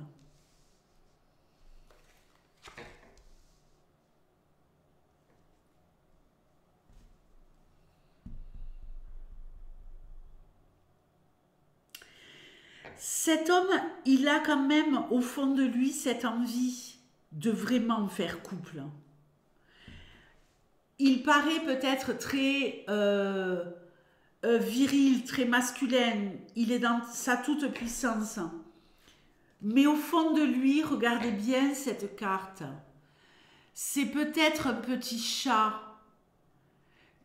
Speaker 1: Cet homme, il a quand même au fond de lui cette envie de vraiment faire couple. Il paraît peut-être très viril, très masculin, il est dans sa toute puissance. Mais au fond de lui, regardez bien cette carte. C'est peut-être un petit chat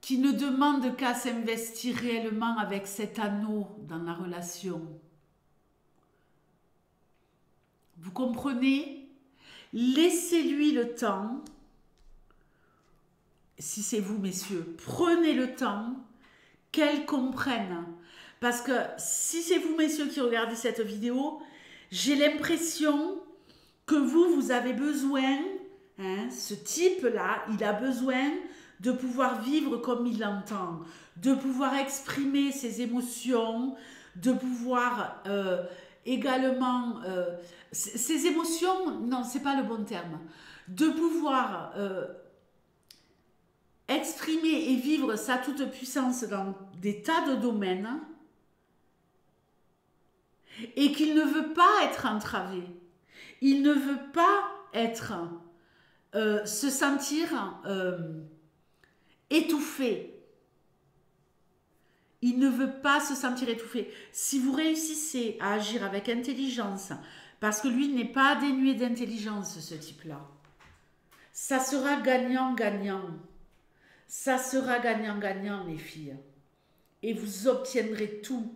Speaker 1: qui ne demande qu'à s'investir réellement avec cet anneau dans la relation. Vous comprenez? Laissez-lui le temps. Si c'est vous, messieurs, prenez le temps qu'elle comprenne. Parce que si c'est vous, messieurs, qui regardez cette vidéo, j'ai l'impression que vous avez besoin, hein, ce type-là, il a besoin de pouvoir vivre comme il l'entend, de pouvoir exprimer ses émotions, de pouvoir également... ces émotions, non, c'est pas le bon terme, de pouvoir exprimer et vivre sa toute puissance dans des tas de domaines et qu'il ne veut pas être entravé. Il ne veut pas être, se sentir étouffé. Il ne veut pas se sentir étouffé. Si vous réussissez à agir avec intelligence, parce que lui n'est pas dénué d'intelligence, ce type-là, ça sera gagnant-gagnant. Ça sera gagnant-gagnant, les filles. Et vous obtiendrez tout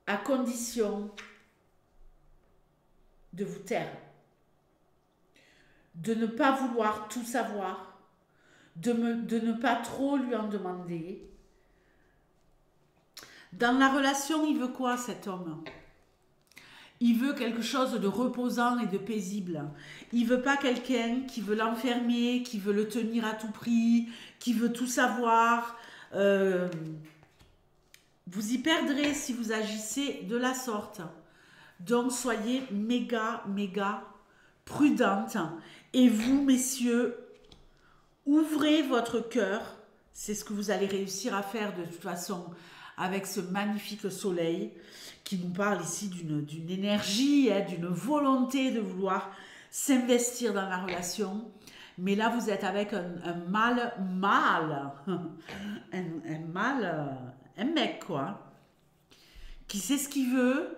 Speaker 1: à condition de vous taire, de ne pas vouloir tout savoir, de ne pas trop lui en demander. Dans la relation, il veut quoi, cet homme? Il veut quelque chose de reposant et de paisible. Il veut pas quelqu'un qui veut l'enfermer, qui veut le tenir à tout prix, qui veut tout savoir. Vous y perdrez si vous agissez de la sorte. Donc, soyez méga prudente. Et vous, messieurs, ouvrez votre cœur. C'est ce que vous allez réussir à faire de toute façon avec ce magnifique soleil qui nous parle ici d'une énergie, hein, d'une volonté de vouloir s'investir dans la relation. Mais là, vous êtes avec un mâle, un mec, quoi, qui sait ce qu'il veut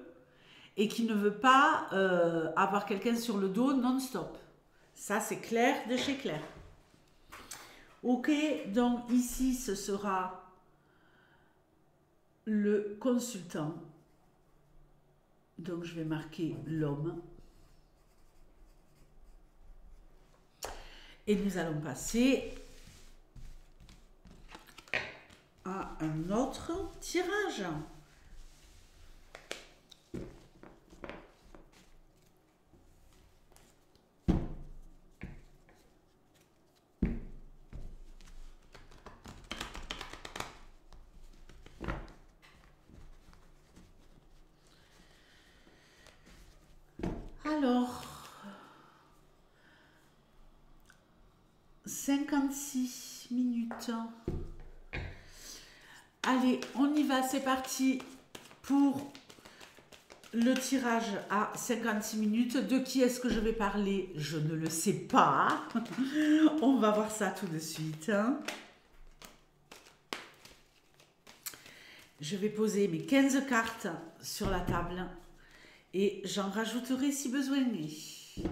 Speaker 1: et qui ne veut pas avoir quelqu'un sur le dos non-stop. Ça, c'est clair de chez clair. Ok, donc ici, ce sera le consultant. Donc, je vais marquer l'homme. Et nous allons passer à un autre tirage. Alors, 56 minutes. Allez, on y va, c'est parti pour le tirage à 56 minutes. De qui est-ce que je vais parler? Je ne le sais pas. On va voir ça tout de suite. Je vais poser mes 15 cartes sur la table et j'en rajouterai si besoin est.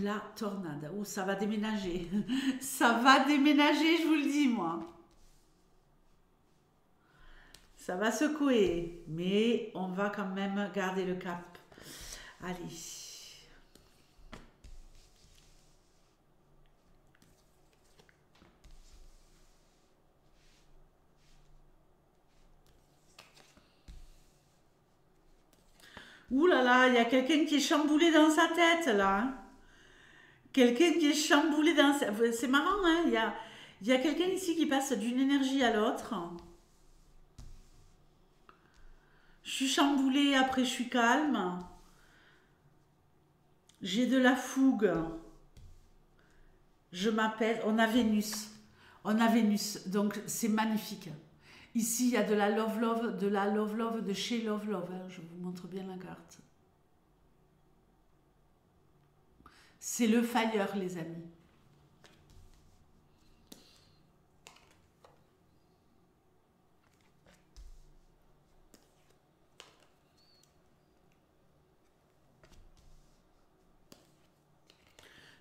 Speaker 1: La tornade. Oh, ça va déménager. Ça va déménager, je vous le dis, moi. Ça va secouer, mais on va quand même garder le cap. Allez. Ouh là là, il y a quelqu'un qui est chamboulé dans sa tête, là. Quelqu'un qui est chamboulé dans sa... C'est marrant, hein. Il y a quelqu'un ici qui passe d'une énergie à l'autre. Je suis chamboulée, après je suis calme. J'ai de la fougue. Je m'appelle... On a Vénus. On a Vénus, donc c'est magnifique. Ici, il y a de la love, de chez Love. Hein. Je vous montre bien la carte. C'est le fire, les amis.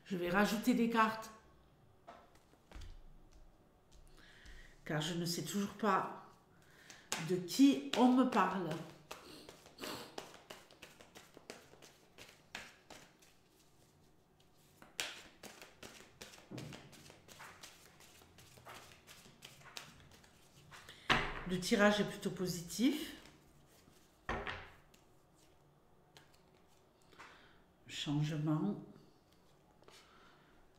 Speaker 1: Je vais rajouter des cartes. Car je ne sais toujours pas de qui on me parle. Le tirage est plutôt positif. Changement.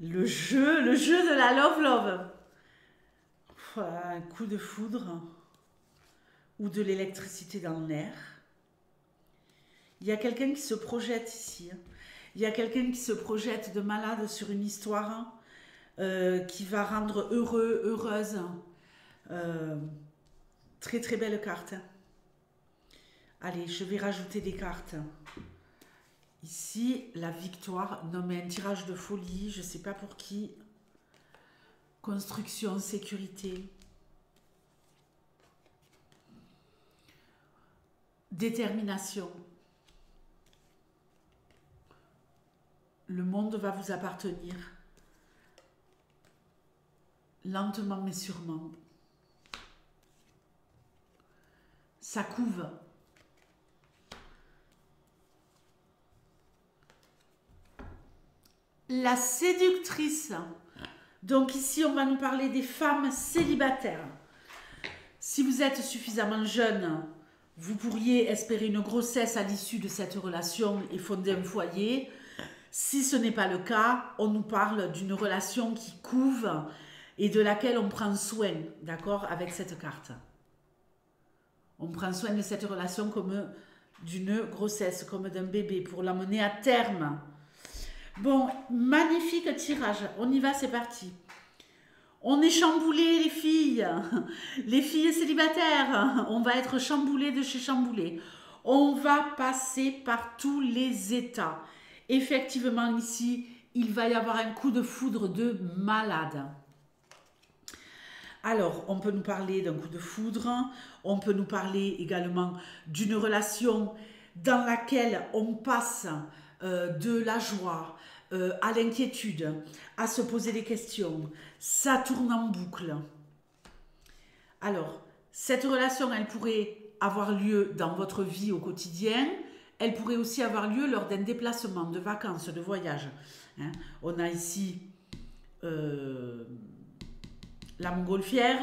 Speaker 1: Le jeu de la love. Un coup de foudre ou de l'électricité dans l'air. Il y a quelqu'un qui se projette ici. Il y a quelqu'un qui se projette de malade sur une histoire qui va rendre heureux, heureuse. Très très belle carte. Allez, je vais rajouter des cartes. Ici, la victoire. Non mais un tirage de folie, je ne sais pas pour qui. Construction, sécurité. Détermination. Le monde va vous appartenir. Lentement mais sûrement. Ça couve. La séductrice. Donc ici, on va nous parler des femmes célibataires. Si vous êtes suffisamment jeune, vous pourriez espérer une grossesse à l'issue de cette relation et fonder un foyer. Si ce n'est pas le cas, on nous parle d'une relation qui couve et de laquelle on prend soin, d'accord, avec cette carte. On prend soin de cette relation comme d'une grossesse, comme d'un bébé, pour l'amener à terme. Bon, magnifique tirage. On y va, c'est parti. On est chamboulé les filles. Les filles célibataires. On va être chamboulé de chez chamboulé. On va passer par tous les états. Effectivement, ici, il va y avoir un coup de foudre de malade. Alors, on peut nous parler d'un coup de foudre, on peut nous parler également d'une relation dans laquelle on passe de la joie à l'inquiétude, à se poser des questions. Ça tourne en boucle. Alors, cette relation, elle pourrait avoir lieu dans votre vie au quotidien. Elle pourrait aussi avoir lieu lors d'un déplacement, de vacances, de voyage. Hein. On a ici la montgolfière,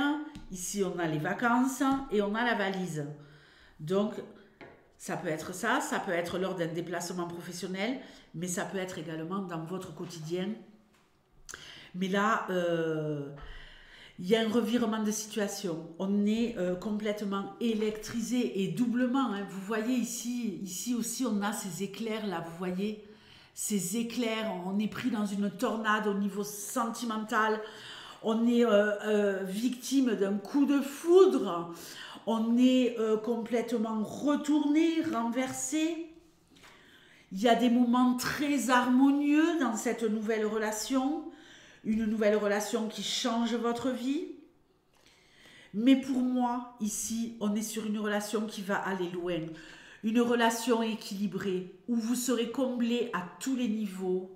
Speaker 1: ici on a les vacances et on a la valise. Donc, ça peut être ça peut être lors d'un déplacement professionnel, mais ça peut être également dans votre quotidien. Mais là, il y a un revirement de situation. On est complètement électrisé et doublement. Hein. Vous voyez ici aussi, on a ces éclairs là, vous voyez ces éclairs. On est pris dans une tornade au niveau sentimental. On est victime d'un coup de foudre. On est complètement retourné, renversé. Il y a des moments très harmonieux dans cette nouvelle relation. Une nouvelle relation qui change votre vie. Mais pour moi, ici, on est sur une relation qui va aller loin. Une relation équilibrée, où vous serez comblé à tous les niveaux.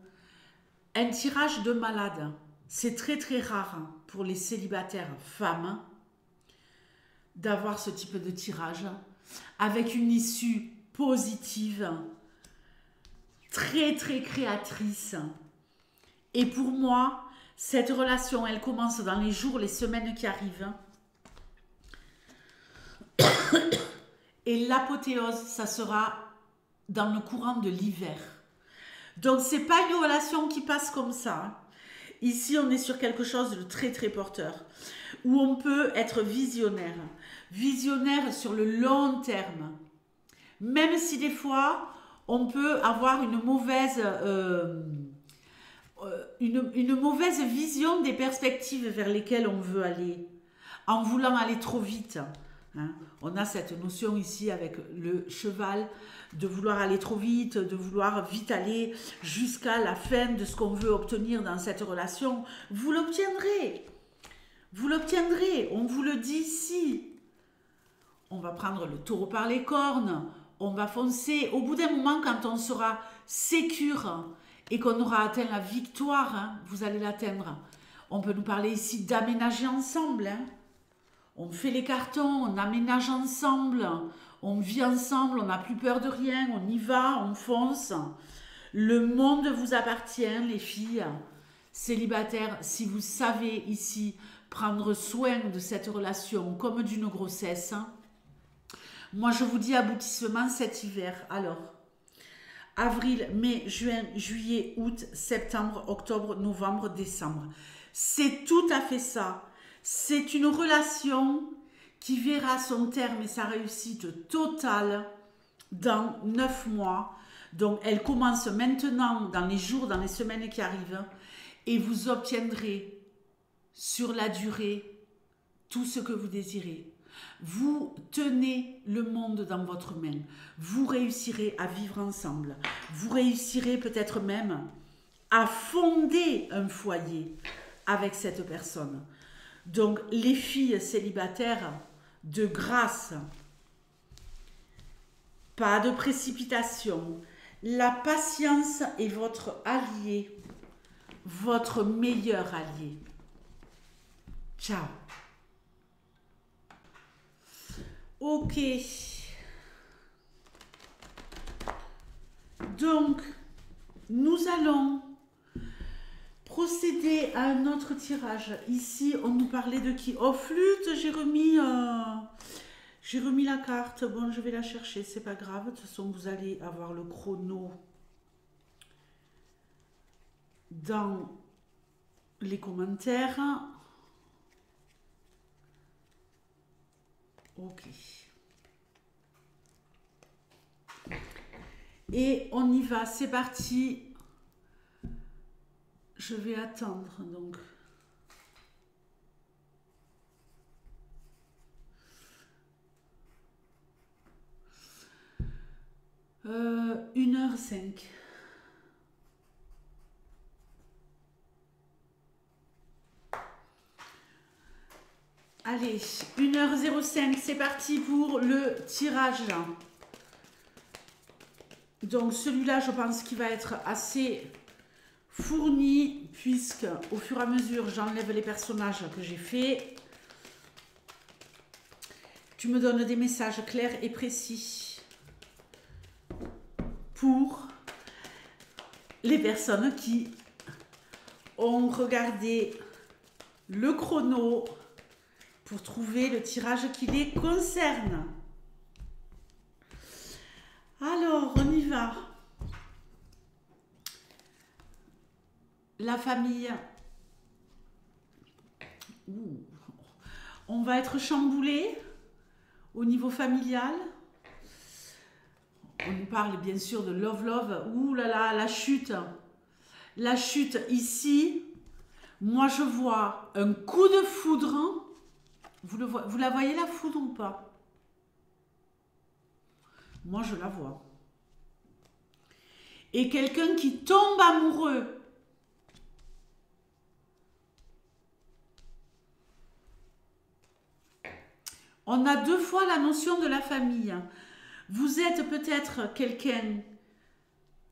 Speaker 1: Un tirage de malade. C'est très très rare pour les célibataires femmes d'avoir ce type de tirage avec une issue positive, très très créatrice. Et pour moi, cette relation, elle commence dans les jours, les semaines qui arrivent. Et l'apothéose, ça sera dans le courant de l'hiver. Donc, c'est pas une relation qui passe comme ça. Ici, on est sur quelque chose de très très porteur, où on peut être visionnaire. Visionnaire sur le long terme. Même si des fois, on peut avoir une mauvaise vision des perspectives vers lesquelles on veut aller, en voulant aller trop vite. Hein. On a cette notion ici avec le cheval, de vouloir aller trop vite, de vouloir vite aller jusqu'à la fin de ce qu'on veut obtenir dans cette relation. Vous l'obtiendrez. Vous l'obtiendrez. On vous le dit ici. On va prendre le taureau par les cornes. On va foncer. Au bout d'un moment, quand on sera sécure et qu'on aura atteint la victoire, hein, vous allez l'atteindre. On peut nous parler ici d'aménager ensemble. Hein. On fait les cartons, on aménage ensemble, on vit ensemble, on n'a plus peur de rien, on y va, on fonce. Le monde vous appartient, les filles célibataires. Si vous savez ici prendre soin de cette relation comme d'une grossesse, moi je vous dis aboutissement cet hiver. Alors, avril, mai, juin, juillet, août, septembre, octobre, novembre, décembre. C'est tout à fait ça. C'est une relation qui verra son terme et sa réussite totale dans 9 mois. Donc, elle commence maintenant, dans les jours, dans les semaines qui arrivent, et vous obtiendrez sur la durée tout ce que vous désirez. Vous tenez le monde dans votre main. Vous réussirez à vivre ensemble. Vous réussirez peut-être même à fonder un foyer avec cette personne. Donc, les filles célibataires, de grâce, pas de précipitation. La patience est votre allié, votre meilleur allié. Ciao. Ok. Donc, nous allons procéder à un autre tirage. Ici, on nous parlait de qui? Oh, flûte, j'ai remis la carte. Bon, je vais la chercher, c'est pas grave. De toute façon, vous allez avoir le chrono dans les commentaires. Ok. Et on y va, c'est parti. Je vais attendre, donc. 1h05. Allez, 1h05, c'est parti pour le tirage. Donc celui-là, je pense qu'il va être assez fourni, puisque au fur et à mesure, j'enlève les personnages que j'ai faits. Tu me donnes des messages clairs et précis pour les personnes qui ont regardé le chrono pour trouver le tirage qui les concerne. Alors, on y va. La famille. Ouh. On va être chamboulé au niveau familial. On nous parle bien sûr de love love. Ouh là là, la chute. La chute ici. Moi je vois un coup de foudre. Vous la voyez la foudre ou pas? Moi je la vois. Et quelqu'un qui tombe amoureux. On a deux fois la notion de la famille. Vous êtes peut-être quelqu'un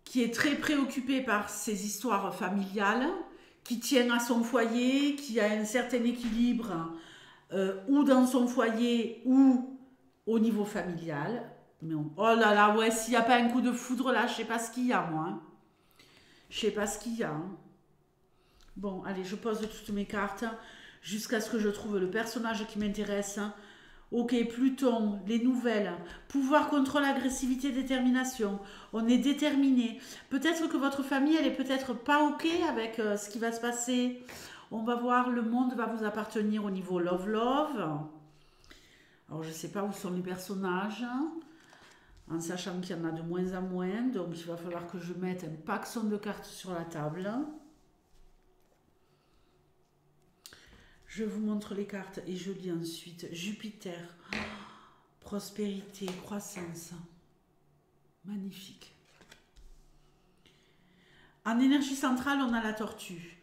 Speaker 1: qui est très préoccupé par ses histoires familiales, qui tient à son foyer, qui a un certain équilibre, ou dans son foyer, ou au niveau familial. Mais oh là là, ouais, s'il n'y a pas un coup de foudre là, je ne sais pas ce qu'il y a, moi. Hein. Je ne sais pas ce qu'il y a. Hein. Bon, allez, je pose toutes mes cartes jusqu'à ce que je trouve le personnage qui m'intéresse. Ok, Pluton, les nouvelles, pouvoir, contrôle, agressivité, détermination. On est déterminé. Peut-être que votre famille, elle est peut-être pas ok avec ce qui va se passer. On va voir, le monde va vous appartenir au niveau love love. Alors, je ne sais pas où sont les personnages, en sachant qu'il y en a de moins en moins. Donc, il va falloir que je mette un paxon de cartes sur la table. Je vous montre les cartes et je lis ensuite. Jupiter, prospérité, croissance. Magnifique. En énergie centrale, on a la tortue.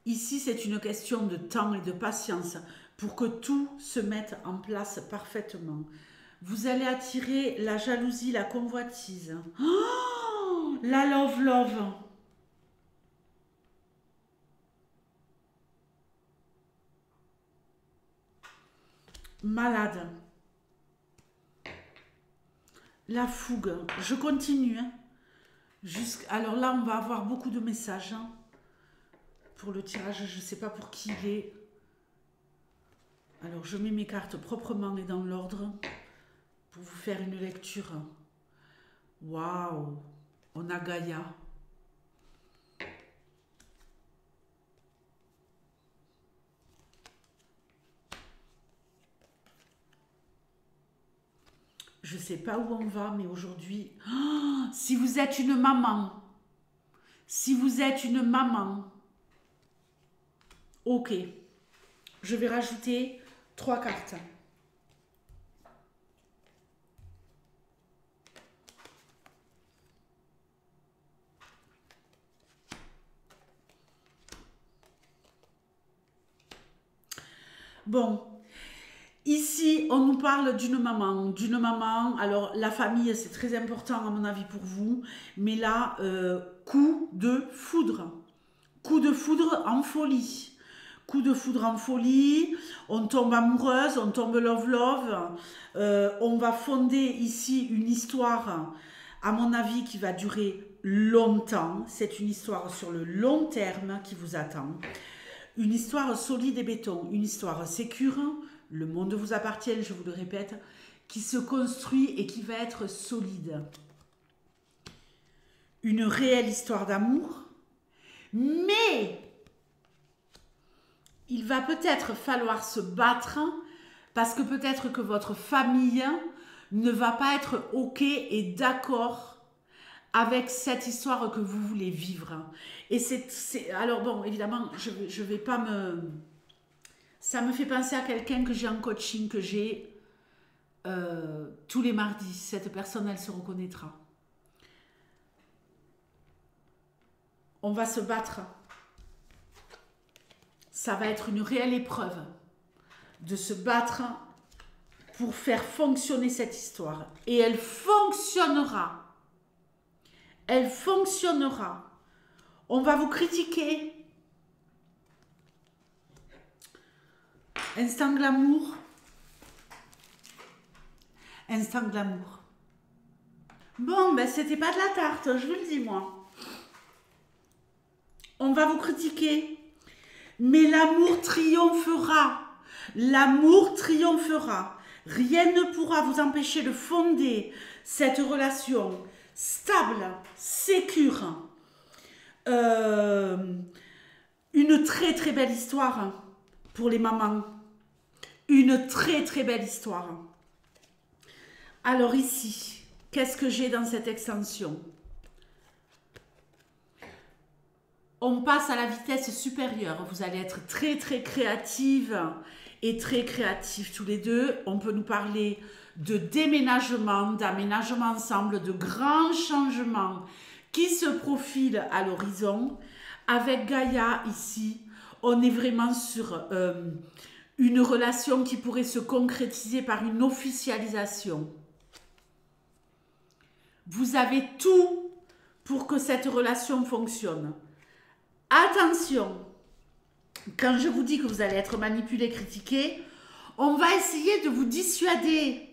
Speaker 1: Ici, c'est une question de temps et de patience pour que tout se mette en place parfaitement. Vous allez attirer la jalousie, la convoitise. Oh, la love love. Malade. La fougue. Je continue. Hein. Alors là, on va avoir beaucoup de messages. Hein. Pour le tirage, je ne sais pas pour qui il est. Alors, je mets mes cartes proprement et dans l'ordre pour vous faire une lecture. Waouh. On a Gaïa. Je ne sais pas où on va, mais aujourd'hui, oh, si vous êtes une maman, ok, je vais rajouter 3 cartes. Bon. Ici, on nous parle d'une maman. Alors, la famille, c'est très important à mon avis pour vous. Mais là, coup de foudre. Coup de foudre en folie. Coup de foudre en folie. On tombe amoureuse, on tombe love. On va fonder ici une histoire, à mon avis, qui va durer longtemps. C'est une histoire sur le long terme qui vous attend. Une histoire solide et béton. Une histoire sécure. Le monde vous appartient, je vous le répète, qui se construit et qui va être solide. Une réelle histoire d'amour, mais il va peut-être falloir se battre parce que peut-être que votre famille ne va pas être ok et d'accord avec cette histoire que vous voulez vivre. Et alors bon, évidemment, je vais pas me... Ça me fait penser à quelqu'un que j'ai en coaching, que j'ai tous les mardis. Cette personne, elle se reconnaîtra. on va se battre. Ça va être une réelle épreuve de se battre pour faire fonctionner cette histoire. Et elle fonctionnera. Elle fonctionnera. On va vous critiquer. Instant glamour. Instant glamour. Bon, ben c'était pas de la tarte, je vous le dis moi. On va vous critiquer. Mais l'amour triomphera. L'amour triomphera. Rien ne pourra vous empêcher de fonder cette relation stable, sécure. Une très très belle histoire pour les mamans. Une très très belle histoire. Alors ici, qu'est-ce que j'ai dans cette extension? On passe à la vitesse supérieure. Vous allez être très très créative et très créatifs tous les deux. On peut nous parler de déménagement, d'aménagement ensemble, de grands changements qui se profilent à l'horizon. Avec Gaïa ici, on est vraiment sur une relation qui pourrait se concrétiser par une officialisation. Vous avez tout pour que cette relation fonctionne. Attention, quand je vous dis que vous allez être manipulé, critiqué, on va essayer de vous dissuader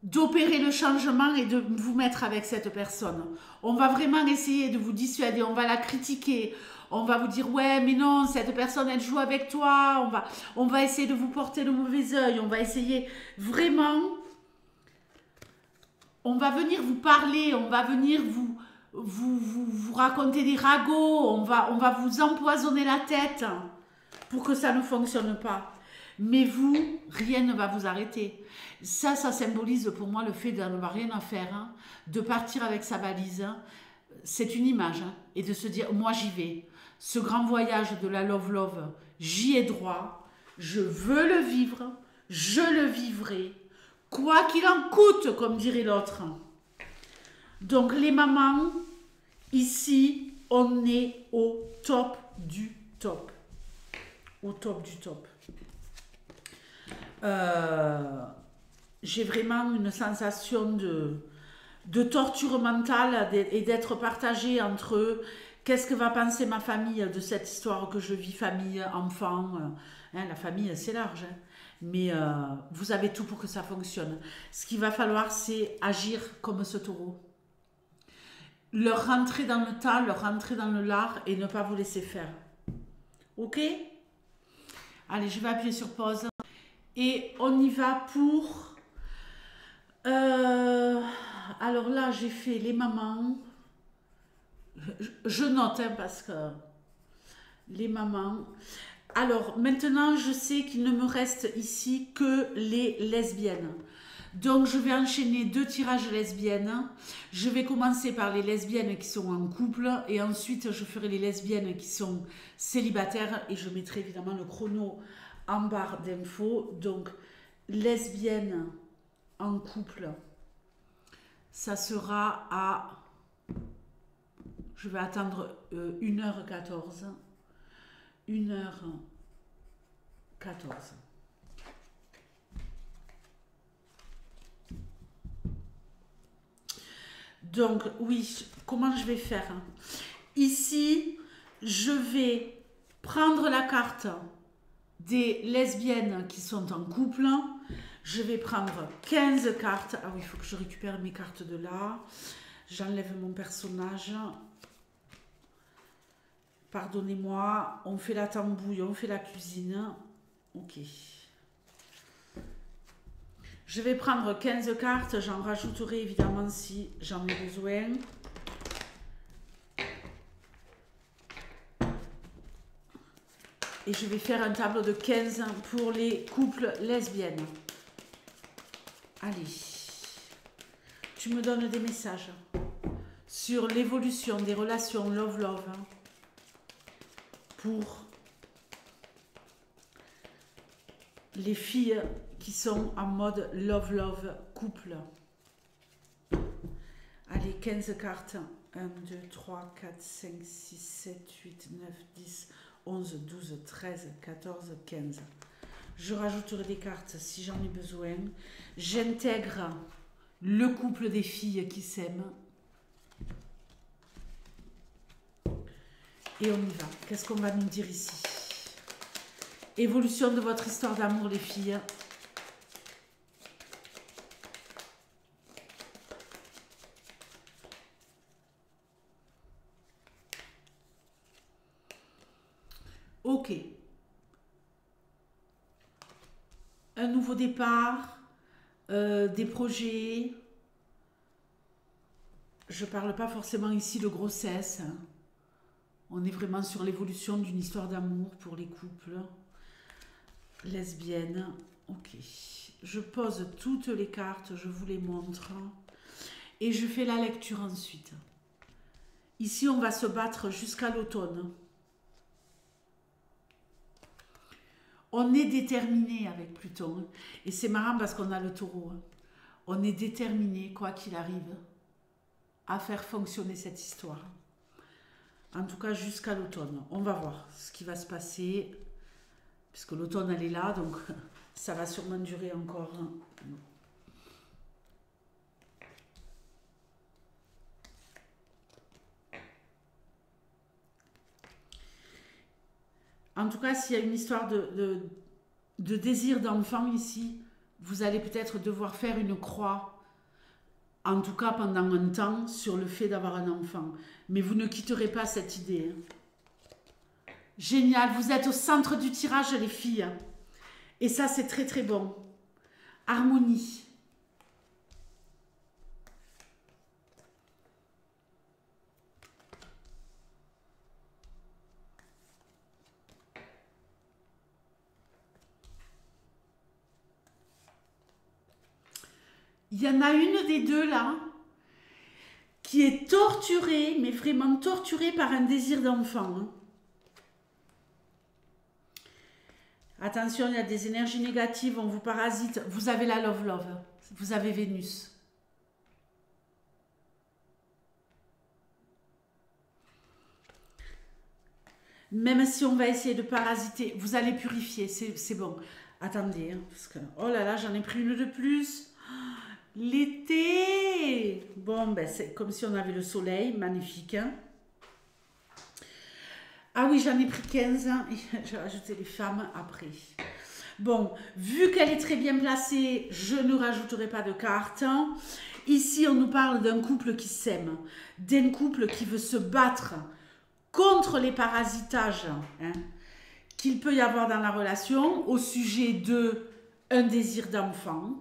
Speaker 1: d'opérer le changement et de vous mettre avec cette personne. On va vraiment essayer de vous dissuader, on va la critiquer, on va vous dire ouais mais non, cette personne elle joue avec toi, on va essayer de vous porter le mauvais œil, on va essayer vraiment, on va venir vous parler, on va venir vous raconter des ragots, on va vous empoisonner la tête pour que ça ne fonctionne pas. Mais vous, rien ne va vous arrêter. Ça symbolise pour moi le fait d'en avoir rien à faire, hein, de partir avec sa valise. Hein. C'est une image. Hein, et de se dire, moi j'y vais. Ce grand voyage de la love, j'y ai droit. Je veux le vivre. Je le vivrai. Quoi qu'il en coûte, comme dirait l'autre. Donc les mamans, ici, on est au top du top. Au top du top. J'ai vraiment une sensation de torture mentale et d'être partagée entre qu'est-ce que va penser ma famille de cette histoire que je vis, famille, enfant. Hein, la famille, c'est large. Hein. Mais vous avez tout pour que ça fonctionne. Ce qu'il va falloir, c'est agir comme ce taureau. Leur rentrer dans le tas, leur rentrer dans le lard et ne pas vous laisser faire. Ok? Allez, je vais appuyer sur pause. Et on y va pour... alors là, j'ai fait les mamans. Je note, hein, parce que... Les mamans... Alors, maintenant, je sais qu'il ne me reste ici que les lesbiennes. Donc, je vais enchaîner 2 tirages lesbiennes. Je vais commencer par les lesbiennes qui sont en couple. Et ensuite, je ferai les lesbiennes qui sont célibataires. Et je mettrai évidemment le chrono en barre d'infos. Donc, lesbienne en couple, ça sera à... Je vais attendre 1h14. 1h14. Donc, oui, comment je vais faire? Ici, je vais prendre la carte des lesbiennes qui sont en couple. Je vais prendre 15 cartes. Ah oui, il faut que je récupère mes cartes de là. J'enlève mon personnage. Pardonnez-moi. On fait la tambouille, on fait la cuisine. Ok. Je vais prendre 15 cartes. J'en rajouterai évidemment si j'en ai besoin. Et je vais faire un tableau de 15 pour les couples lesbiennes. Allez. Tu me donnes des messages sur l'évolution des relations love-love pour les filles qui sont en mode love-love couple. Allez, 15 cartes 1, 2, 3, 4, 5, 6, 7, 8, 9, 10, 11, 12, 13, 14, 15. Je rajouterai des cartes si j'en ai besoin. J'intègre le couple des filles qui s'aiment. Et on y va. Qu'est-ce qu'on va nous dire ici? Évolution de votre histoire d'amour, les filles. Ok. Un nouveau départ, des projets. Je ne parle pas forcément ici de grossesse. On est vraiment sur l'évolution d'une histoire d'amour pour les couples lesbiennes. Ok. Je pose toutes les cartes, je vous les montre. Et je fais la lecture ensuite. Ici, on va se battre jusqu'à l'automne. On est déterminé avec Pluton. Et c'est marrant parce qu'on a le taureau. On est déterminé, quoi qu'il arrive, à faire fonctionner cette histoire. En tout cas, jusqu'à l'automne. On va voir ce qui va se passer. Puisque l'automne, elle est là, donc ça va sûrement durer encore. En tout cas, s'il y a une histoire de désir d'enfant ici, vous allez peut-être devoir faire une croix, en tout cas pendant un temps, sur le fait d'avoir un enfant. Mais vous ne quitterez pas cette idée. Génial, vous êtes au centre du tirage, les filles. Et ça, c'est très très bon. Harmonie. Il y en a une des deux là qui est torturée, mais vraiment torturée par un désir d'enfant. Attention, il y a des énergies négatives, on vous parasite. Vous avez la love, vous avez Vénus. Même si on va essayer de parasiter, vous allez purifier, c'est bon. Attendez, hein, parce que, oh là là, j'en ai pris une de plus. L'été! Bon, ben c'est comme si on avait le soleil, magnifique. Hein. Ah oui, j'en ai pris 15, hein, et j'ai rajouté les femmes après. Bon, vu qu'elle est très bien placée, je ne rajouterai pas de cartes. Ici, on nous parle d'un couple qui s'aime, d'un couple qui veut se battre contre les parasitages hein, qu'il peut y avoir dans la relation au sujet de un désir d'enfant,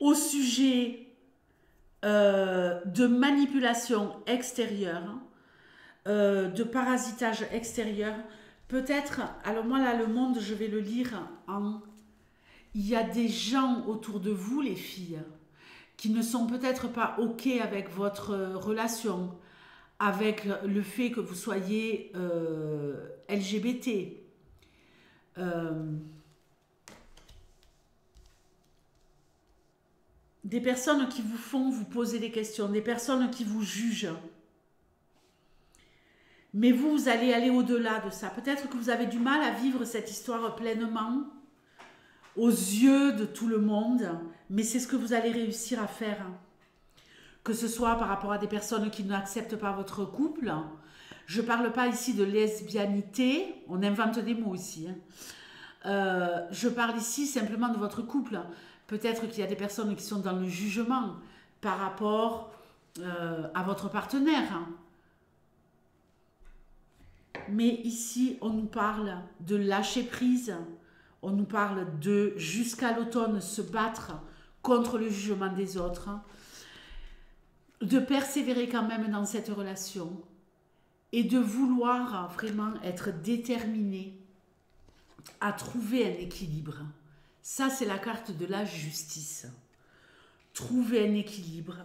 Speaker 1: au sujet de manipulation extérieure, de parasitage extérieur. Peut-être, alors moi là, le monde, je vais le lire en... Il y a des gens autour de vous, les filles, qui ne sont peut-être pas OK avec votre relation, avec le fait que vous soyez LGBT. Des personnes qui vous font vous poser des questions, des personnes qui vous jugent. Mais vous, vous allez aller au-delà de ça. Peut-être que vous avez du mal à vivre cette histoire pleinement, aux yeux de tout le monde, mais c'est ce que vous allez réussir à faire. Que ce soit par rapport à des personnes qui n'acceptent pas votre couple. Je ne parle pas ici de lesbianité, on invente des mots ici. Je parle ici simplement de votre couple. Peut-être qu'il y a des personnes qui sont dans le jugement par rapport à votre partenaire. Mais ici, on nous parle de lâcher prise. On nous parle de, jusqu'à l'automne, se battre contre le jugement des autres. De persévérer quand même dans cette relation. Et de vouloir vraiment être déterminé à trouver un équilibre. Ça, c'est la carte de la justice. Trouver un équilibre.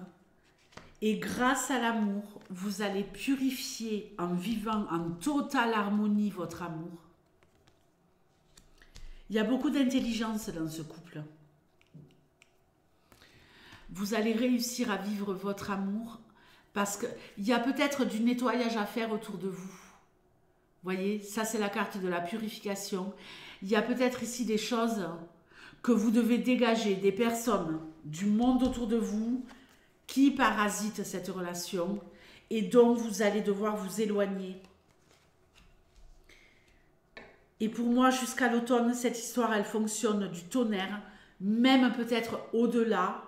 Speaker 1: Et grâce à l'amour, vous allez purifier en vivant en totale harmonie votre amour. Il y a beaucoup d'intelligence dans ce couple. vous allez réussir à vivre votre amour parce qu'il y a peut-être du nettoyage à faire autour de vous. Voyez, ça c'est la carte de la purification. Il y a peut-être ici des choses que vous devez dégager, des personnes du monde autour de vous qui parasitent cette relation et dont vous allez devoir vous éloigner. Et pour moi, jusqu'à l'automne, cette histoire, elle fonctionne du tonnerre, même peut-être au-delà.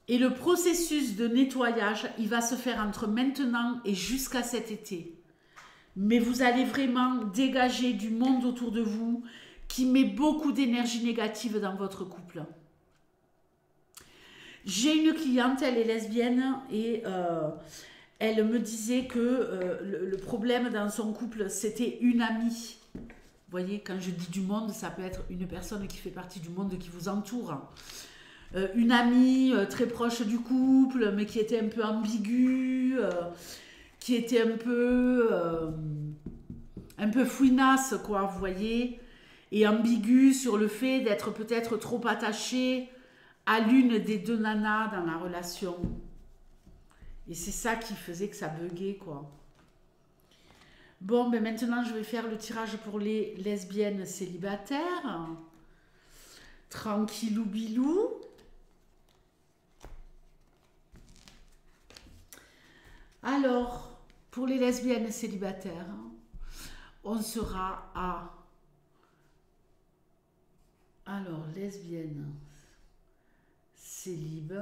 Speaker 1: Et le processus de nettoyage, il va se faire entre maintenant et jusqu'à cet été. Mais vous allez vraiment dégager du monde autour de vous qui met beaucoup d'énergie négative dans votre couple. J'ai une cliente, elle est lesbienne et elle me disait que le problème dans son couple, c'était une amie. Vous voyez, quand je dis du monde, ça peut être une personne qui fait partie du monde qui vous entoure. Une amie très proche du couple, mais qui était un peu ambiguë, qui était un peu fouinasse, quoi, vous voyez, et ambiguë sur le fait d'être peut-être trop attachée à l'une des deux nanas dans la relation. Et c'est ça qui faisait que ça buguait, quoi. Bon, ben maintenant, je vais faire le tirage pour les lesbiennes célibataires. Tranquillou bilou. Alors, pour les lesbiennes célibataires, on sera à... Alors, lesbiennes célib,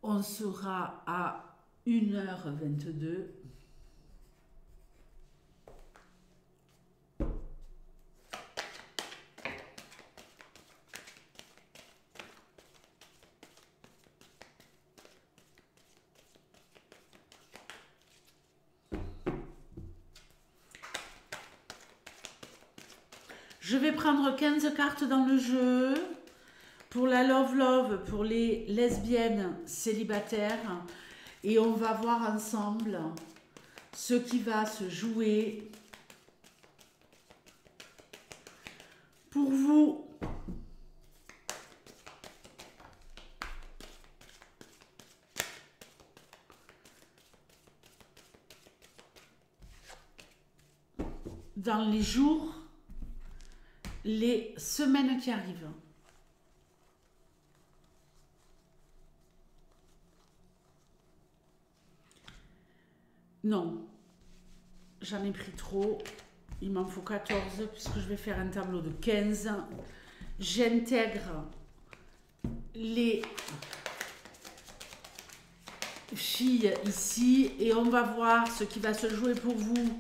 Speaker 1: on sera à 1h22. Je vais prendre 15 cartes dans le jeu. Pour la Love Love, pour les lesbiennes célibataires. Et on va voir ensemble ce qui va se jouer pour vous. Dans les jours, les semaines qui arrivent. Non, j'en ai pris trop. Il m'en faut 14 puisque je vais faire un tableau de 15. J'intègre les filles ici et on va voir ce qui va se jouer pour vous,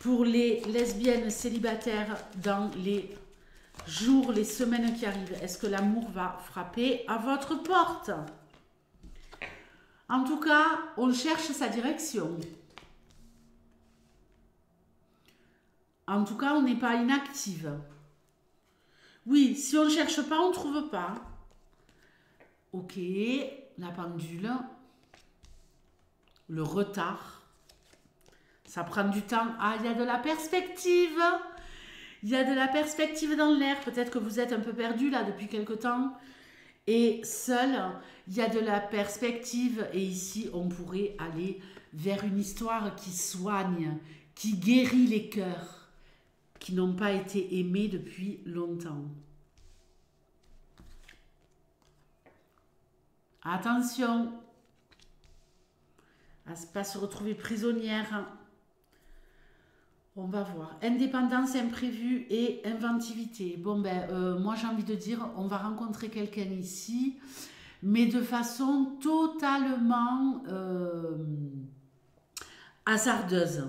Speaker 1: pour les lesbiennes célibataires dans les jours, les semaines qui arrivent. Est-ce que l'amour va frapper à votre porte? En tout cas, on cherche sa direction. En tout cas, on n'est pas inactive. Oui, si on ne cherche pas, on ne trouve pas. Ok, la pendule. Le retard. Ça prend du temps. Ah, il y a de la perspective. Il y a de la perspective dans l'air. Peut-être que vous êtes un peu perdu là depuis quelque temps. Et seul, il y a de la perspective. Et ici, on pourrait aller vers une histoire qui soigne, qui guérit les cœurs, qui n'ont pas été aimés depuis longtemps. Attention à ne pas se retrouver prisonnière. On va voir. Indépendance, imprévu et inventivité. Bon, ben, moi j'ai envie de dire, on va rencontrer quelqu'un ici, mais de façon totalement hasardeuse.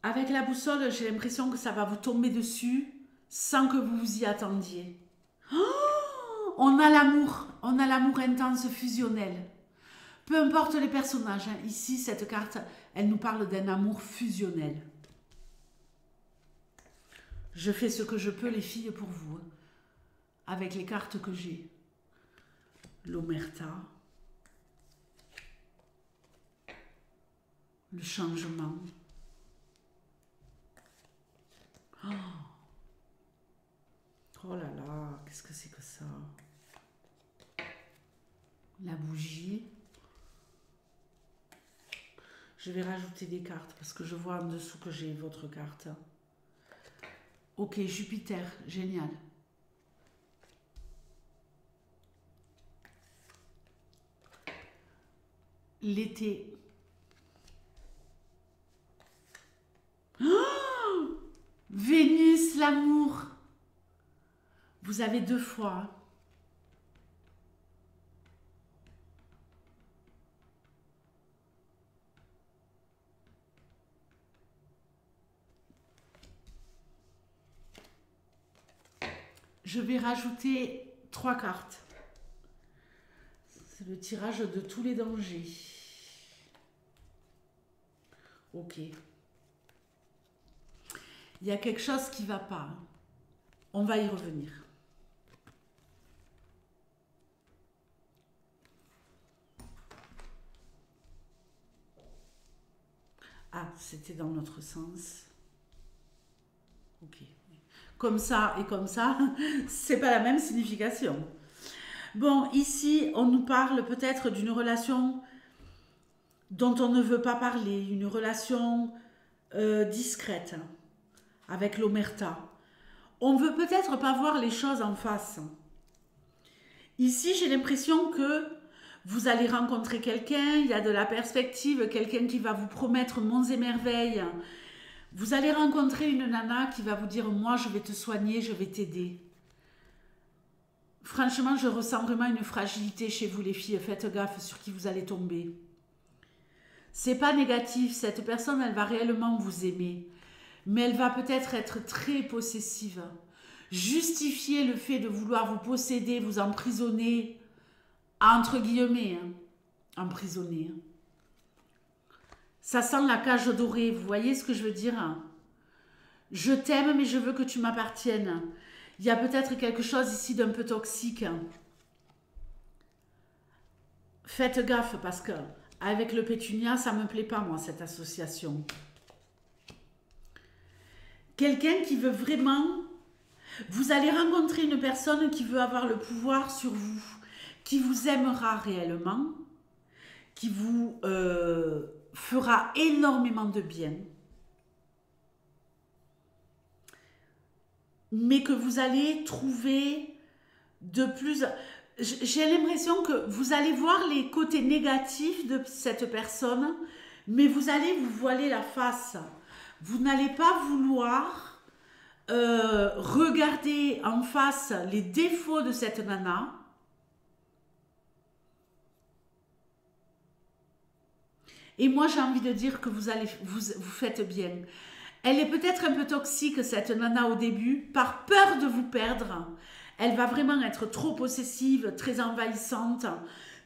Speaker 1: Avec la boussole, j'ai l'impression que ça va vous tomber dessus sans que vous vous y attendiez. Oh, on a l'amour intense fusionnel. Peu importe les personnages, hein. Ici, cette carte, elle nous parle d'un amour fusionnel. Je fais ce que je peux, les filles, pour vous, hein, avec les cartes que j'ai. L'omerta. Le changement. Oh là là, qu'est-ce que c'est que ça? La bougie. Je vais rajouter des cartes parce que je vois en dessous que j'ai votre carte. Ok, Jupiter, génial. L'été. Oh, Vénus, l'amour. Vous avez 2 fois. Hein. Je vais rajouter 3 cartes. C'est le tirage de tous les dangers. Ok. Il y a quelque chose qui ne va pas. On va y revenir. Ah, c'était dans l'autre sens. Ok. Comme ça et comme ça, c'est pas la même signification. Bon, ici, on nous parle peut-être d'une relation dont on ne veut pas parler, une relation discrète avec l'omerta. On veut peut-être pas voir les choses en face. Ici, j'ai l'impression que vous allez rencontrer quelqu'un, il y a de la perspective, quelqu'un qui va vous promettre monts et merveilles. Vous allez rencontrer une nana qui va vous dire « Moi, je vais te soigner, je vais t'aider ». Franchement, je ressens vraiment une fragilité chez vous, les filles. Faites gaffe sur qui vous allez tomber. C'est pas négatif. Cette personne, elle va réellement vous aimer. Mais elle va peut-être être très possessive. Justifier le fait de vouloir vous posséder, vous emprisonner, entre guillemets, hein, emprisonner. Ça sent la cage dorée. Vous voyez ce que je veux dire? Je t'aime, mais je veux que tu m'appartiennes. Il y a peut-être quelque chose ici d'un peu toxique. Faites gaffe parce que avec le pétunia, ça ne me plaît pas, moi, cette association. Quelqu'un qui veut vraiment... Vous allez rencontrer une personne qui veut avoir le pouvoir sur vous, qui vous aimera réellement, qui vous fera énormément de bien, mais que vous allez trouver de plus... J'ai l'impression que vous allez voir les côtés négatifs de cette personne, mais vous allez vous voiler la face. Vous n'allez pas vouloir regarder en face les défauts de cette nana. Et moi, j'ai envie de dire que vous faites bien. Elle est peut-être un peu toxique, cette nana, au début, par peur de vous perdre. Elle va vraiment être trop possessive, très envahissante,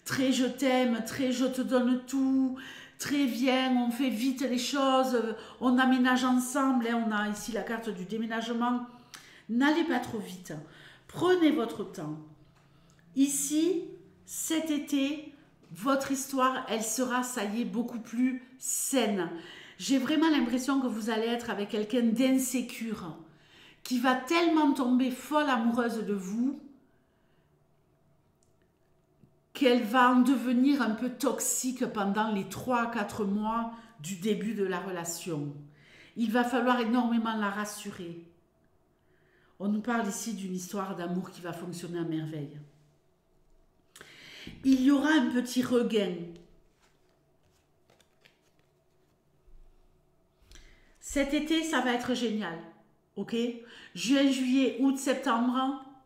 Speaker 1: très je t'aime, très je te donne tout, très viens, on fait vite les choses, on aménage ensemble, hein, on a ici la carte du déménagement. N'allez pas trop vite, prenez votre temps. Ici, cet été, votre histoire, elle sera, ça y est, beaucoup plus saine. J'ai vraiment l'impression que vous allez être avec quelqu'un d'insécure, qui va tellement tomber folle amoureuse de vous, qu'elle va en devenir un peu toxique pendant les 3 à 4 mois du début de la relation. Il va falloir énormément la rassurer. On nous parle ici d'une histoire d'amour qui va fonctionner à merveille. Il y aura un petit regain. Cet été, ça va être génial. Ok? Juin, juillet, août, septembre,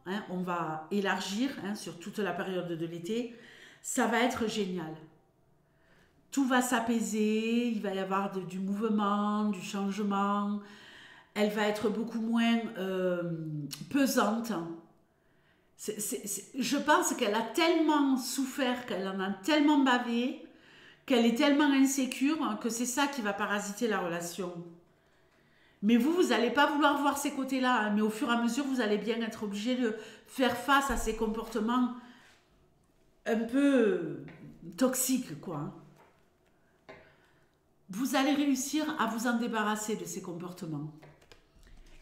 Speaker 1: hein, on va élargir hein, sur toute la période de l'été. Ça va être génial. Tout va s'apaiser, il va y avoir du mouvement, du changement. Elle va être beaucoup moins pesante. Je pense qu'elle a tellement souffert, qu'elle en a tellement bavé, qu'elle est tellement insécure que c'est ça qui va parasiter la relation. Mais vous n'allez pas vouloir voir ces côtés-là, hein, mais au fur et à mesure, vous allez bien être obligé de faire face à ces comportements un peu toxiques, quoi. Vous allez réussir à vous en débarrasser de ces comportements.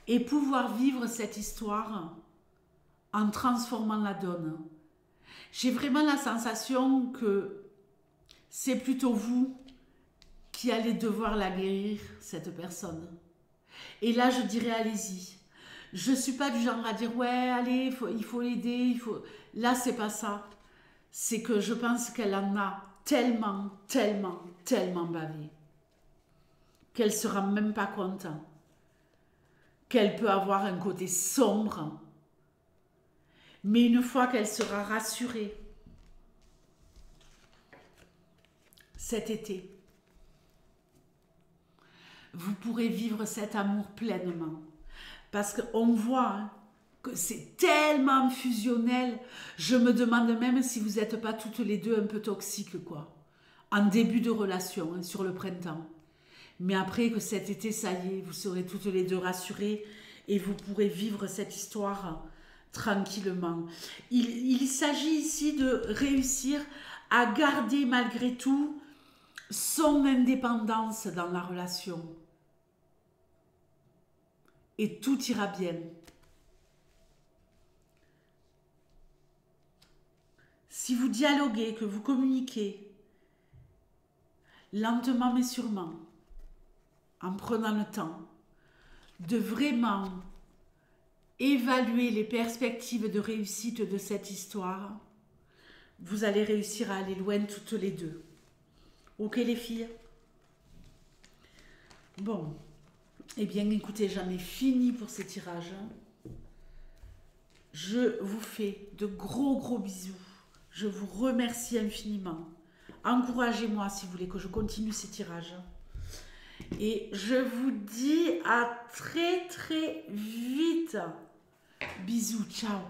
Speaker 1: et pouvoir vivre cette histoire en transformant la donne. J'ai vraiment la sensation que c'est plutôt vous qui allez devoir la guérir, cette personne. Et là, je dirais, allez-y. Je ne suis pas du genre à dire, ouais, allez, il faut l'aider. Là, c'est pas ça. C'est que je pense qu'elle en a tellement, tellement, tellement bavé qu'elle ne se rend même pas compte qu'elle peut avoir un côté sombre. Mais une fois qu'elle sera rassurée, cet été, vous pourrez vivre cet amour pleinement. Parce qu'on voit que c'est tellement fusionnel. Je me demande même si vous n'êtes pas toutes les deux un peu toxiques, quoi. En début de relation, sur le printemps. Mais après que cet été, ça y est, vous serez toutes les deux rassurées et vous pourrez vivre cette histoire tranquillement. Il s'agit ici de réussir à garder malgré tout son indépendance dans la relation. Et tout ira bien. Si vous dialoguez, que vous communiquez, lentement mais sûrement, en prenant le temps de vraiment évaluer les perspectives de réussite de cette histoire, vous allez réussir à aller loin toutes les deux. Ok les filles? Bon, eh bien écoutez, j'en ai fini pour ces tirages. Je vous fais de gros bisous. Je vous remercie infiniment. Encouragez-moi si vous voulez que je continue ces tirages. Et je vous dis à très vite. Bisous, ciao.